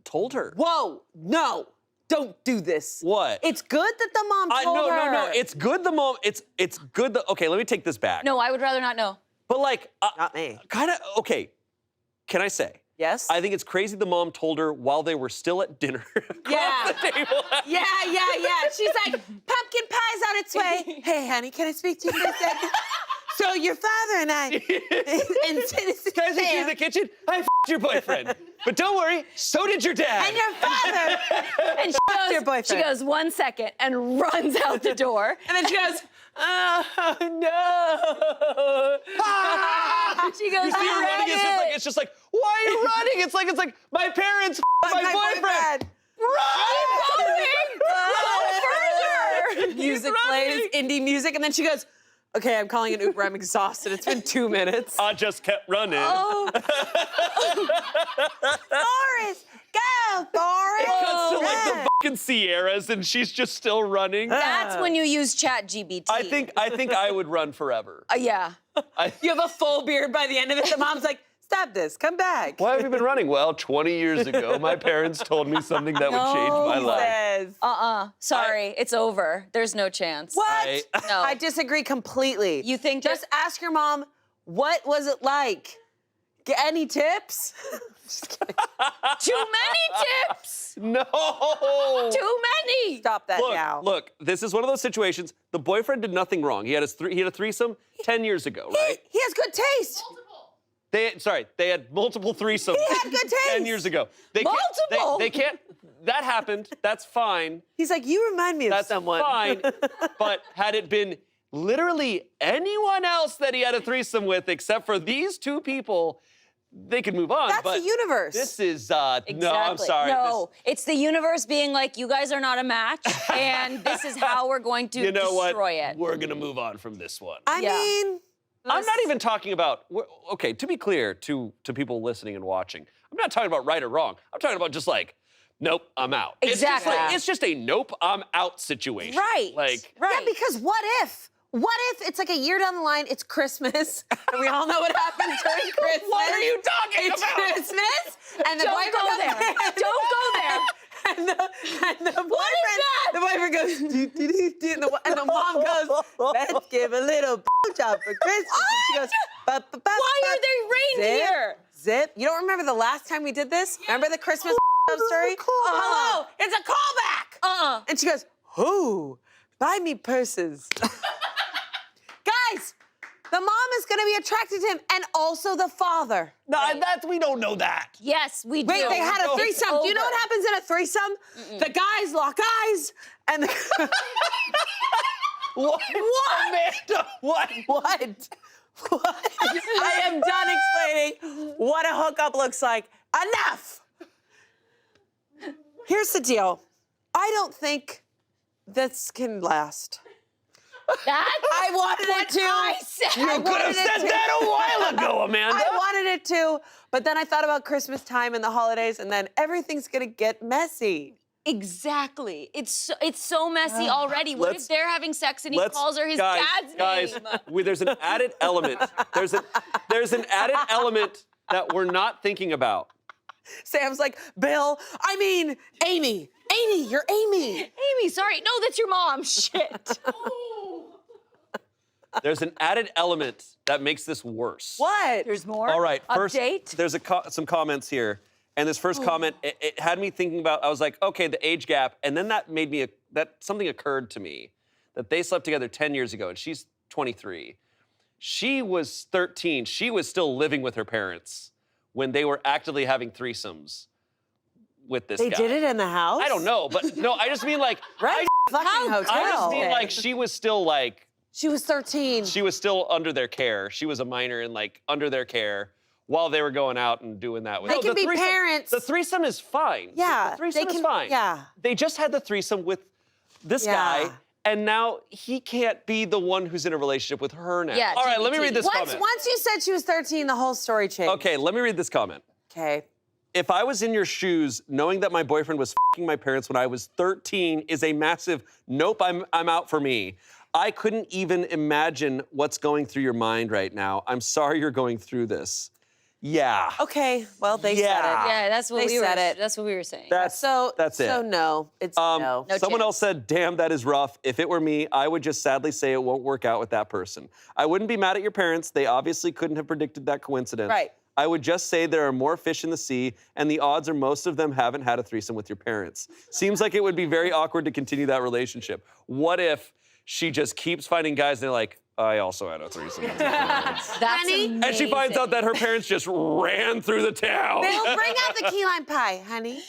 told her. Whoa, no, don't do this. What? It's good that the mom told her. No. It's good the mom. It's good that. Okay, let me take this back. No, I would rather not know. But like, Not me. kind of. Okay. Can I say? Yes? I think it's crazy the mom told her while they were still at dinner. Yeah. across the table. Yeah. She's like, pumpkin pie's on its way. Hey, honey, can I speak to you for a second? So your father and I, and Can I take you to the kitchen? I f***ed your boyfriend. But don't worry, so did your dad. and your father, And your boyfriend. she goes 1 second and runs out the door. and then she goes, oh no. She goes, You see her running, it's just like, why are you running? It's like, my parents f***ed my boyfriend. Further. Music plays, indie music, and then she goes, okay, I'm calling an Uber. I'm exhausted. It's been 2 minutes. I just kept running. Forrest, go, Forrest. It cuts to like the fucking Sierras, and she's just still running. That's when you use ChatGPT. I think I would run forever. Yeah. You have a full beard by the end of it. The mom's like, stop this. Come back. Why have you been running? Well, 20 years ago, my parents told me something that would change my He life. says. Sorry, it's over. There's no chance. What? No. I disagree completely. You think Just ask your mom, what was it like? Get any tips? Just kidding. Too many tips. No. Too many. Stop that now. Look, this is one of those situations. The boyfriend did nothing wrong. He had a threesome 10 years ago, right? He has good taste. They had multiple threesomes. He had good 10 taste. years ago. They Multiple? They can't. That happened. That's fine. He's like, you remind me of That's someone. fine. But had it been literally anyone else that he had a threesome with, except for these two people, they could move on. That's but the universe. This is no. I'm Exactly. sorry. No, it's the universe being like, you guys are not a match, and this is how we're going to You know destroy what? it. We're gonna move on from this one. I Yeah. mean, I'm not even talking about. Okay, to be clear to people listening and watching, I'm not talking about right or wrong. I'm talking about just like, nope, I'm out. Exactly. It's just a nope, I'm out situation. Right. Like, Right. yeah, because what if? What if it's like a year down the line, it's Christmas, and we all know what happens during Christmas? What are you talking It's about? Christmas, and the Don't boyfriend go comes there. in. Don't go there. And the boyfriend goes, do, do, do, do, and the mom goes, let's give a little job for Christmas. And she goes, Why are there reindeer? Zip. You don't remember the last time we did this? Remember the Christmas story? Hello, it's a callback. And she goes, who? Buy me purses. Guys, the mom is going to be attracted to him, and also the father. no, we don't know that. Yes, we do. Wait, they had a It's threesome. Do you know what over. happens in a threesome? The guys lock eyes, and the What? Amanda, what? What? I am done explaining what a hookup looks like. Enough! Here's the deal. I don't think this can last. That's I wanted what it to. I said. You could have said that a while ago, Amanda. I wanted it to, but then I thought about Christmas time and the holidays, and then everything's gonna get messy. Exactly. It's so messy already. What if they're having sex and he calls her his dad's name? There's an added element. There's an added element that we're not thinking about. Sam's like, Bill, I mean, Amy. Amy, you're Amy. Amy, sorry. No, that's your mom. Shit. There's an added element that makes this worse. What? There's more. All right, first, Update. there's some comments here. And this first comment, it had me thinking about, I was like, okay, the age gap. And then that made me, something occurred to me, that they slept together 10 years ago, and she's 23. She was 13. She was still living with her parents when they were actively having threesomes with this guy. They did it in the house? I don't know, but no, I just mean like, Right? Fucking hotel. I just mean like she was still like She was 13. She was still under their care. She was a minor and like under their care while they were going out and doing that. They can be parents. The threesome is fine. Yeah, The threesome they is can- fine. yeah. They just had the threesome with this Yeah. guy, and now he can't be the one who's in a relationship with her now. Yeah, All right, let me GBT. read this comment. Once you said she was 13, the whole story changed. Okay, let me read this comment. Okay. If I was in your shoes, knowing that my boyfriend was f***ing my parents when I was 13 is a massive nope, I'm out for me. I couldn't even imagine what's going through your mind right now. I'm sorry you're going through this. Yeah. Okay. Well, they Yeah. said it. Yeah, that's what They we were. said it. That's what we were saying. That's it. So no, it's no. Someone chance. else said, damn, that is rough. If it were me, I would just sadly say it won't work out with that person. I wouldn't be mad at your parents. They obviously couldn't have predicted that coincidence. Right. I would just say there are more fish in the sea, and the odds are most of them haven't had a threesome with your parents. Seems like it would be very awkward to continue that relationship. What if she just keeps finding guys and they're like, I also had a threesome with your parents. That's Honey? amazing. And she finds out that her parents just ran through the town. Bill, bring out the key lime pie, honey.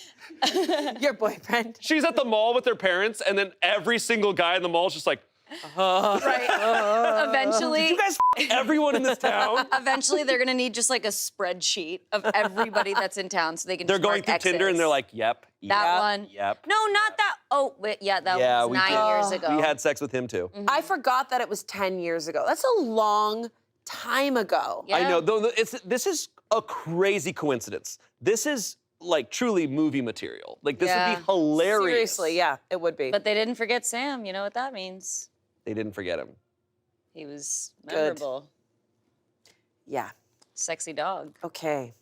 Your boyfriend. She's at the mall with her parents, and then every single guy in the mall is just like, Eventually, you guys everyone in this town? eventually they're gonna need just like a spreadsheet of everybody that's in town, so they can. They're just going mark through X's. Tinder and they're like, yep. That one. Yep. No, not that. Oh, wait, yeah, that Yeah, was we 9 did. years ago. We had sex with him too. I forgot that it was 10 years ago. That's a long time ago. Yeah. I know. This is a crazy coincidence. This is like truly movie material. Like this would Yeah. be hilarious. Seriously, yeah, it would be. But they didn't forget Sam. You know what that means? They didn't forget him. He was Good. memorable. Yeah. Sexy dog. Okay.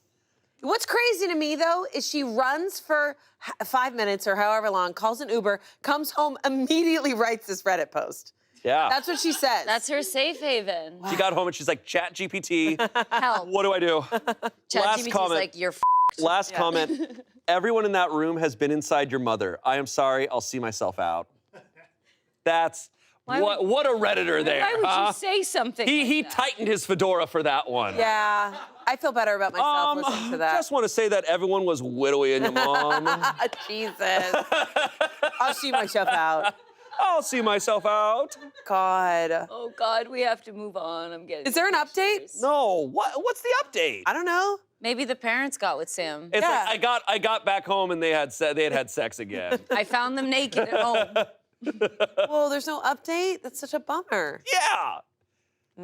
What's crazy to me, though, is she runs for 5 minutes or however long, calls an Uber, comes home, immediately writes this Reddit post. Yeah. That's what she says. That's her safe haven. She got home and she's like, Chat GPT, Help. what do I do? Last ChatGPT's comment. like, you're Last comment. Everyone in that room has been inside your mother. I am sorry. I'll see myself out. That's what a Redditor there. Why would huh? you say something? He like that? tightened his fedora for that one. Yeah. I feel better about myself listening to that. Just want to say that everyone was widowy in your mom. Jesus. I'll see myself out. I'll see myself out. God. Oh God, we have to move on. I'm getting. Is there an update? No, what's the update? I don't know. Maybe the parents got with Sam. It's Yeah. like I got back home and they had sex again. I found them naked at home. Well, there's no update? That's such a bummer. Yeah.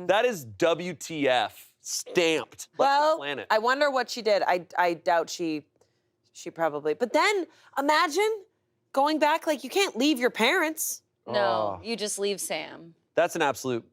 That is WTF stamped. Left the Well, planet. I wonder what she did. I doubt she probably. But then imagine going back, like you can't leave your parents. No, you just leave Sam. That's an absolute.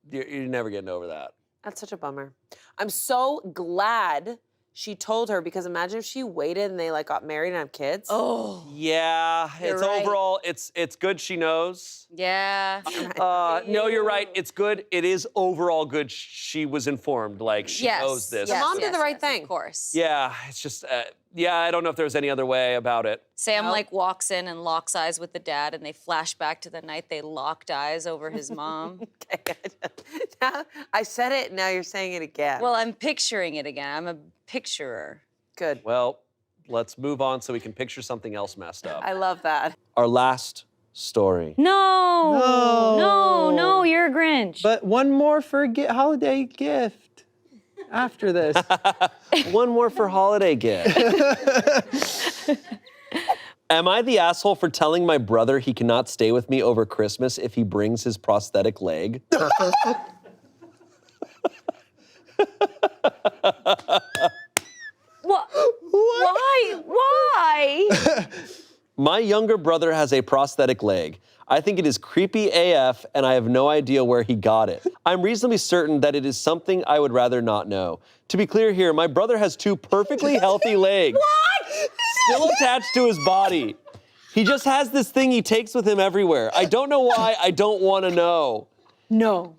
You're never getting over that. That's such a bummer. I'm so glad she told her, because imagine if she waited and they like got married and have kids. Oh. Yeah, You're it's right. overall it's good she knows. Yeah. No, you're right. It's good. It is overall good. She was informed. Like she Yes. knows this. Yes, Mom did the right thing. Of course. Yeah, it's just I don't know if there was any other way about it. Sam like walks in and locks eyes with the dad, and they flash back to the night they locked eyes over his mom. Now, I said it, now you're saying it again. Well, I'm picturing it again. I'm a picturer. Good. Well, let's move on so we can picture something else messed up. I love that. Our last story. No, you're a Grinch. But one more for holiday gift after this. One more for holiday gift. Am I the asshole for telling my brother he cannot stay with me over Christmas if he brings his prosthetic leg? What? Why? My younger brother has a prosthetic leg. I think it is creepy AF, and I have no idea where he got it. I'm reasonably certain that it is something I would rather not know. To be clear here, my brother has two perfectly healthy legs. What? Still attached to his body. He just has this thing he takes with him everywhere. I don't know why, I don't want to know. No.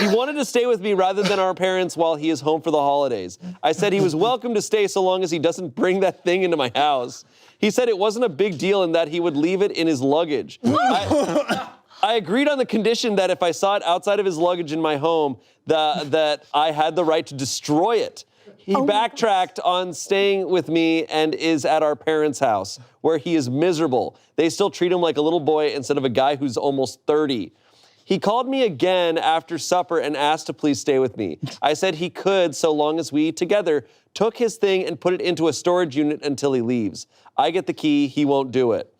He wanted to stay with me rather than our parents while he is home for the holidays. I said he was welcome to stay so long as he doesn't bring that thing into my house. He said it wasn't a big deal and that he would leave it in his luggage. I agreed on the condition that if I saw it outside of his luggage in my home, that I had the right to destroy it. He backtracked on staying with me and is at our parents' house, where he is miserable. They still treat him like a little boy instead of a guy who's almost 30. He called me again after supper and asked to please stay with me. I said he could so long as we, together, took his thing and put it into a storage unit until he leaves. I get the key, he won't do it.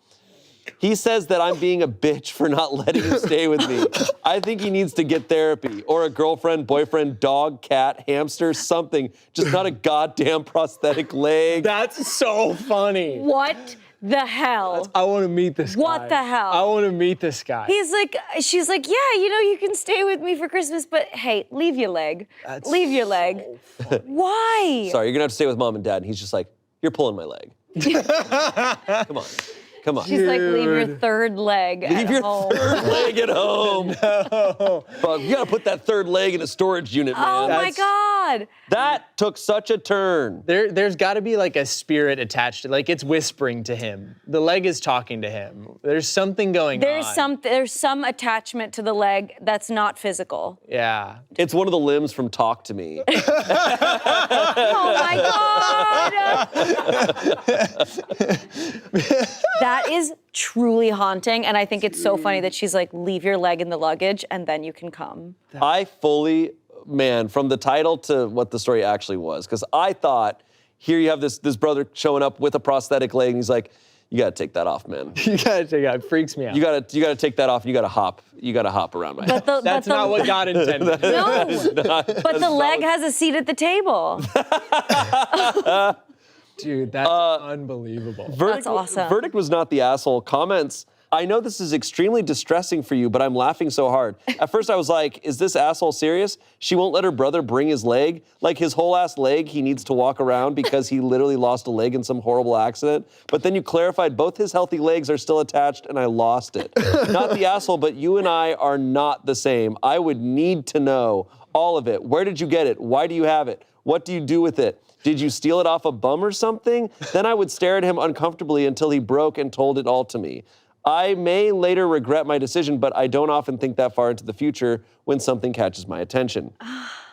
He says that I'm being a bitch for not letting him stay with me. I think he needs to get therapy or a girlfriend, boyfriend, dog, cat, hamster, something. Just not a goddamn prosthetic leg. That's so funny. What the hell? I want to meet this guy. What the hell? I want to meet this guy. She's like, yeah, you can stay with me for Christmas, but hey, leave your leg. Leave your leg. Why? Sorry, you're gonna have to stay with mom and dad. And he's just like, you're pulling my leg. Come on. Come on. She's like, leave your third leg at home. Third leg at home. No. Bro, you gotta put that third leg in a storage unit, man. Oh my God. That took such a turn. There's got to be like a spirit attached to, like it's whispering to him. The leg is talking to him. There's something going on. There's some attachment to the leg that's not physical. Yeah. It's one of the limbs from Talk to Me. Oh my God. That is truly haunting, and I think it's so funny that she's like, leave your leg in the luggage and then you can come. I fully, man, from the title to what the story actually was, because I thought, here you have this brother showing up with a prosthetic leg, and he's like, you gotta take that off, man. You gotta take it off. It freaks me out. You gotta take that off, and you gotta hop around my head. That's not what God intended. No, but the leg has a seat at the table. Dude, that's unbelievable. That's awesome. Verdict was not the asshole. Comments, I know this is extremely distressing for you, but I'm laughing so hard. At first I was like, is this asshole serious? She won't let her brother bring his leg? Like his whole ass leg he needs to walk around because he literally lost a leg in some horrible accident? But then you clarified both his healthy legs are still attached and I lost it. Not the asshole, but you and I are not the same. I would need to know all of it. Where did you get it? Why do you have it? What do you do with it? Did you steal it off a bum or something? Then I would stare at him uncomfortably until he broke and told it all to me. I may later regret my decision, but I don't often think that far into the future when something catches my attention.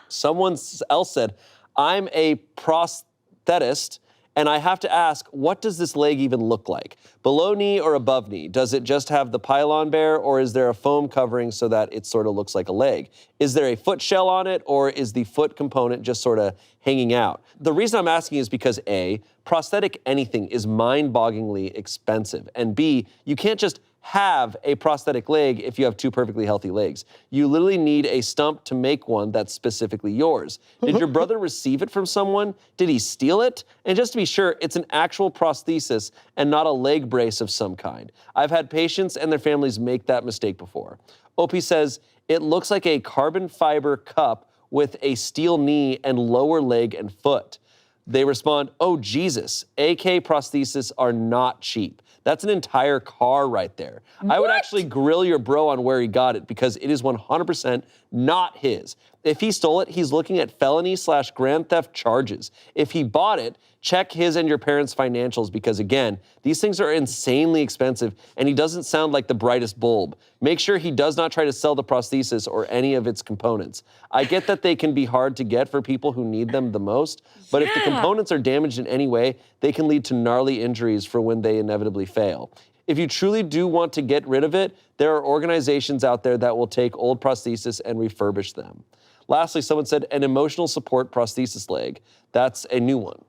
Someone else said, I'm a prosthetist, and I have to ask, what does this leg even look like? Below knee or above knee? Does it just have the pylon bear, or is there a foam covering so that it sort of looks like a leg? Is there a foot shell on it, or is the foot component just sort of hanging out? The reason I'm asking is because A, prosthetic anything is mind-bogglingly expensive, and B, you can't just have a prosthetic leg if you have two perfectly healthy legs. You literally need a stump to make one that's specifically yours. Did your brother receive it from someone? Did he steal it? And just to be sure, it's an actual prosthesis and not a leg brace of some kind. I've had patients and their families make that mistake before. OP says, it looks like a carbon fiber cup with a steel knee and lower leg and foot. They respond, oh Jesus, AK prostheses are not cheap. That's an entire car right there. What? I would actually grill your bro on where he got it because it is 100% not his. If he stole it, he's looking at felony/grand theft charges. If he bought it, check his and your parents' financials because again, these things are insanely expensive and he doesn't sound like the brightest bulb. Make sure he does not try to sell the prosthesis or any of its components. I get that they can be hard to get for people who need them the most, but if the components are damaged in any way, they can lead to gnarly injuries for when they inevitably fail. If you truly do want to get rid of it, there are organizations out there that will take old prostheses and refurbish them. Lastly, someone said an emotional support prosthesis leg. That's a new one.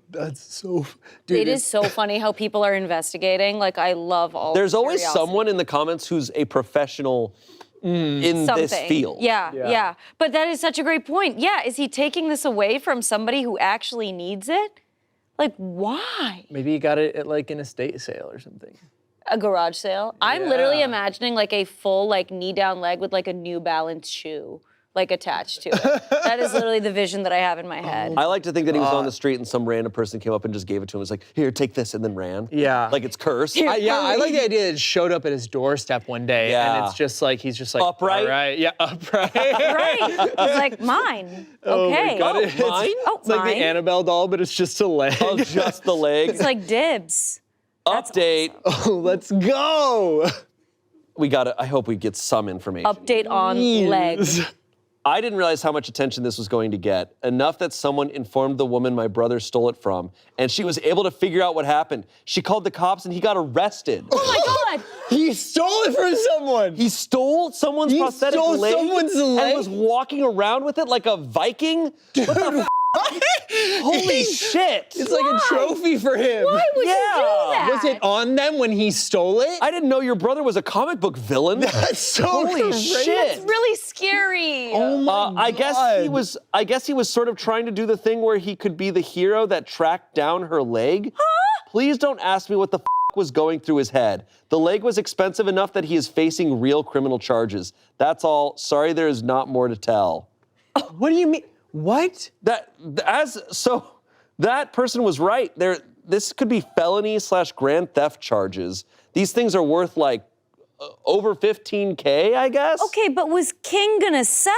That's so, dude. It is so funny how people are investigating. Like, I love all There's always curiosity. someone in the comments who's a professional in this field. Yeah. But that is such a great point. Yeah, is he taking this away from somebody who actually needs it? Like, why? Maybe you got it at like an estate sale or something. A garage sale? I'm literally imagining like a full like knee-down leg with like a New Balance shoe like attached to it. That is literally the vision that I have in my head. I like to think that he was on the street and some random person came up and just gave it to him. It's like, here, take this, and then ran. Yeah. Like it's cursed. I like the idea that it showed up at his doorstep one day and it's just like, he's just like, upright? All right, yeah, upright. Right. It's like, mine. Oh my Okay. God, Oh, it's, mine? It's like the Annabelle doll, but it's just a leg. Oh, just the leg. It's like dibs. Update. Oh, let's go. I hope we get some information. Update on leg. I didn't realize how much attention this was going to get. Enough that someone informed the woman my brother stole it from, and she was able to figure out what happened. She called the cops and he got arrested. Oh my God! He stole it from someone. He stole someone's prosthetic stole leg someone's leg? and was walking around with it like a Viking. What the Holy shit! It's like a trophy for him. Why would you do that? Was it on them when he stole it? I didn't know your brother was a comic book villain. That's so Holy crazy. shit! It's really scary. Oh my I guess he was sort of trying to do the thing where he could be the hero that tracked down her leg. Please don't ask me what the was going through his head. The leg was expensive enough that he is facing real criminal charges. That's all. Sorry, there is not more to tell. What do you mean? What? That person was right. This could be felony/grand theft charges. These things are worth like over $15K, I guess. Okay, but was King gonna sell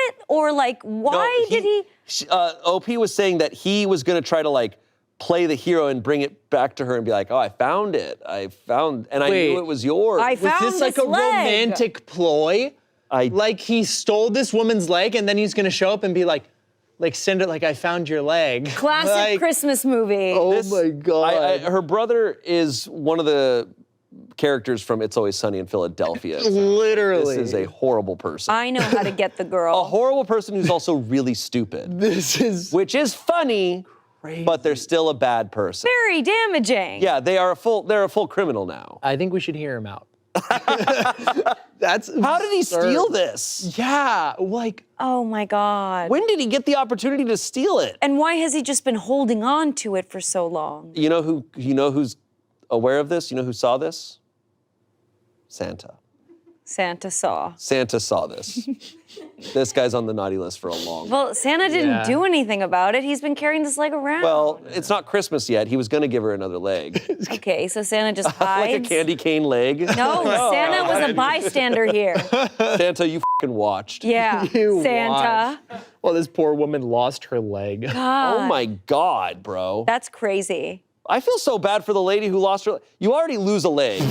it, or like why did he? OP was saying that he was gonna try to like play the hero and bring it back to her and be like, oh, I found it. I knew it was yours. I Was found this like a leg. romantic ploy? Like he stole this woman's leg and then he's gonna show up and be like send it like I found your leg. Classic Like, Christmas movie. Oh my God. her brother is one of the characters from It's Always Sunny in Philadelphia. Literally. This is a horrible person. I know how to get the girl. A horrible person who's also really stupid. Which is funny, but they're still a bad person. Very damaging. Yeah, they're a full criminal now. I think we should hear him out. That's How did he steal this? Yeah, like Oh my God. When did he get the opportunity to steal it? And why has he just been holding on to it for so long? You know who's aware of this? You know who saw this? Santa. Santa saw. Santa saw this. This guy's on the naughty list for a long time. Well, Santa didn't do anything about it. He's been carrying this leg around. Well, it's not Christmas yet. He was gonna give her another leg. Okay, so Santa just hides. Like a candy cane leg. No, Santa was a bystander here. Santa, you fucking watched. Yeah, You Santa. well, this poor woman lost her leg. Oh my God, bro. That's crazy. I feel so bad for the lady who lost her. You already lose a leg,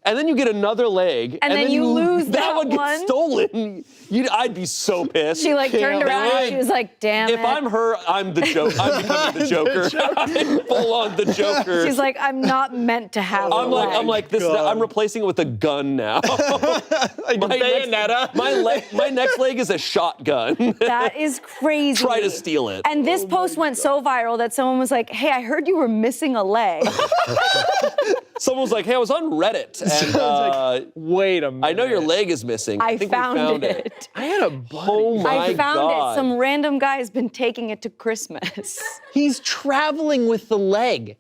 and then you get another leg, And then you lose that one. one. Gets stolen. I'd be so pissed. She like turned around and she was like, damn it. If I'm her, I'm the joke. I'm becoming the Joker. I'm full on the Joker. She's like, I'm not meant to have a leg. I'm like this. I'm replacing it with a gun now. Like my Bayonetta. My next leg is a shotgun. That is crazy. Try to steal it. And this post went so viral that someone was like, hey, I heard you were missing a leg. Someone was like, hey, I was on Reddit, and Wait a minute. I know your leg is missing. I think we found it. I had a buddy. Oh my I found God. it. Some random guy has been taking it to Christmas. He's traveling with the leg.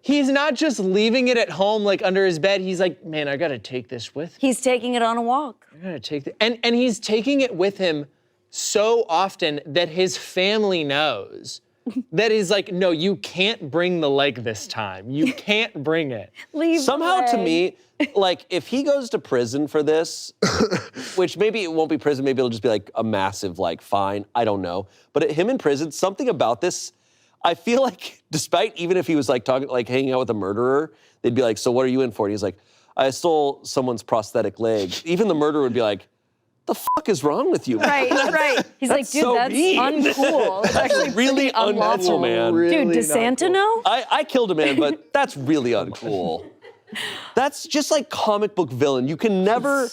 He's not just leaving it at home like under his bed. He's like, man, I gotta take this with me. He's taking it on a walk. I gotta take it. And he's taking it with him so often that his family knows. That is like, no, you can't bring the leg this time. You can't bring it. Leave Somehow the to leg. me, like if he goes to prison for this, which maybe it won't be prison, maybe it'll just be like a massive like fine, I don't know. But him in prison, something about this, I feel like despite even if he was like talking, like hanging out with a murderer, they'd be like, so what are you in for? And he's like, I stole someone's prosthetic leg. Even the murderer would be like, the fuck is wrong with you? Right, right. He's like, dude, so that's mean. uncool. It's actually really pretty unlawful. uncool, man. Dude, does Santa know? I killed a man, but that's really uncool. That's just like comic book villain. You can never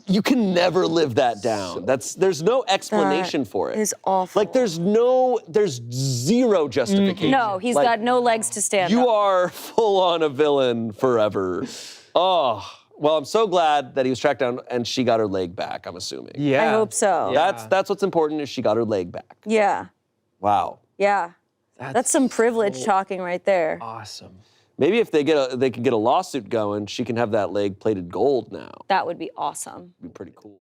live that down. There's no explanation for it. Is awful. Like there's zero justification. No, he's Like, got no legs to stand You up. are full on a villain forever. Oh, well, I'm so glad that he was tracked down and she got her leg back, I'm assuming. Yeah. I hope so. That's what's important is she got her leg back. Yeah, Wow. yeah. That's some privilege talking right there. Awesome. Maybe if they can get a lawsuit going, she can have that leg plated gold now. That would be awesome. Be pretty cool.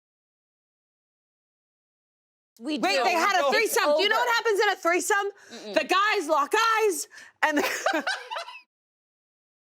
Wait, they had a threesome. Do you know what happens in a threesome? The guys lock eyes and the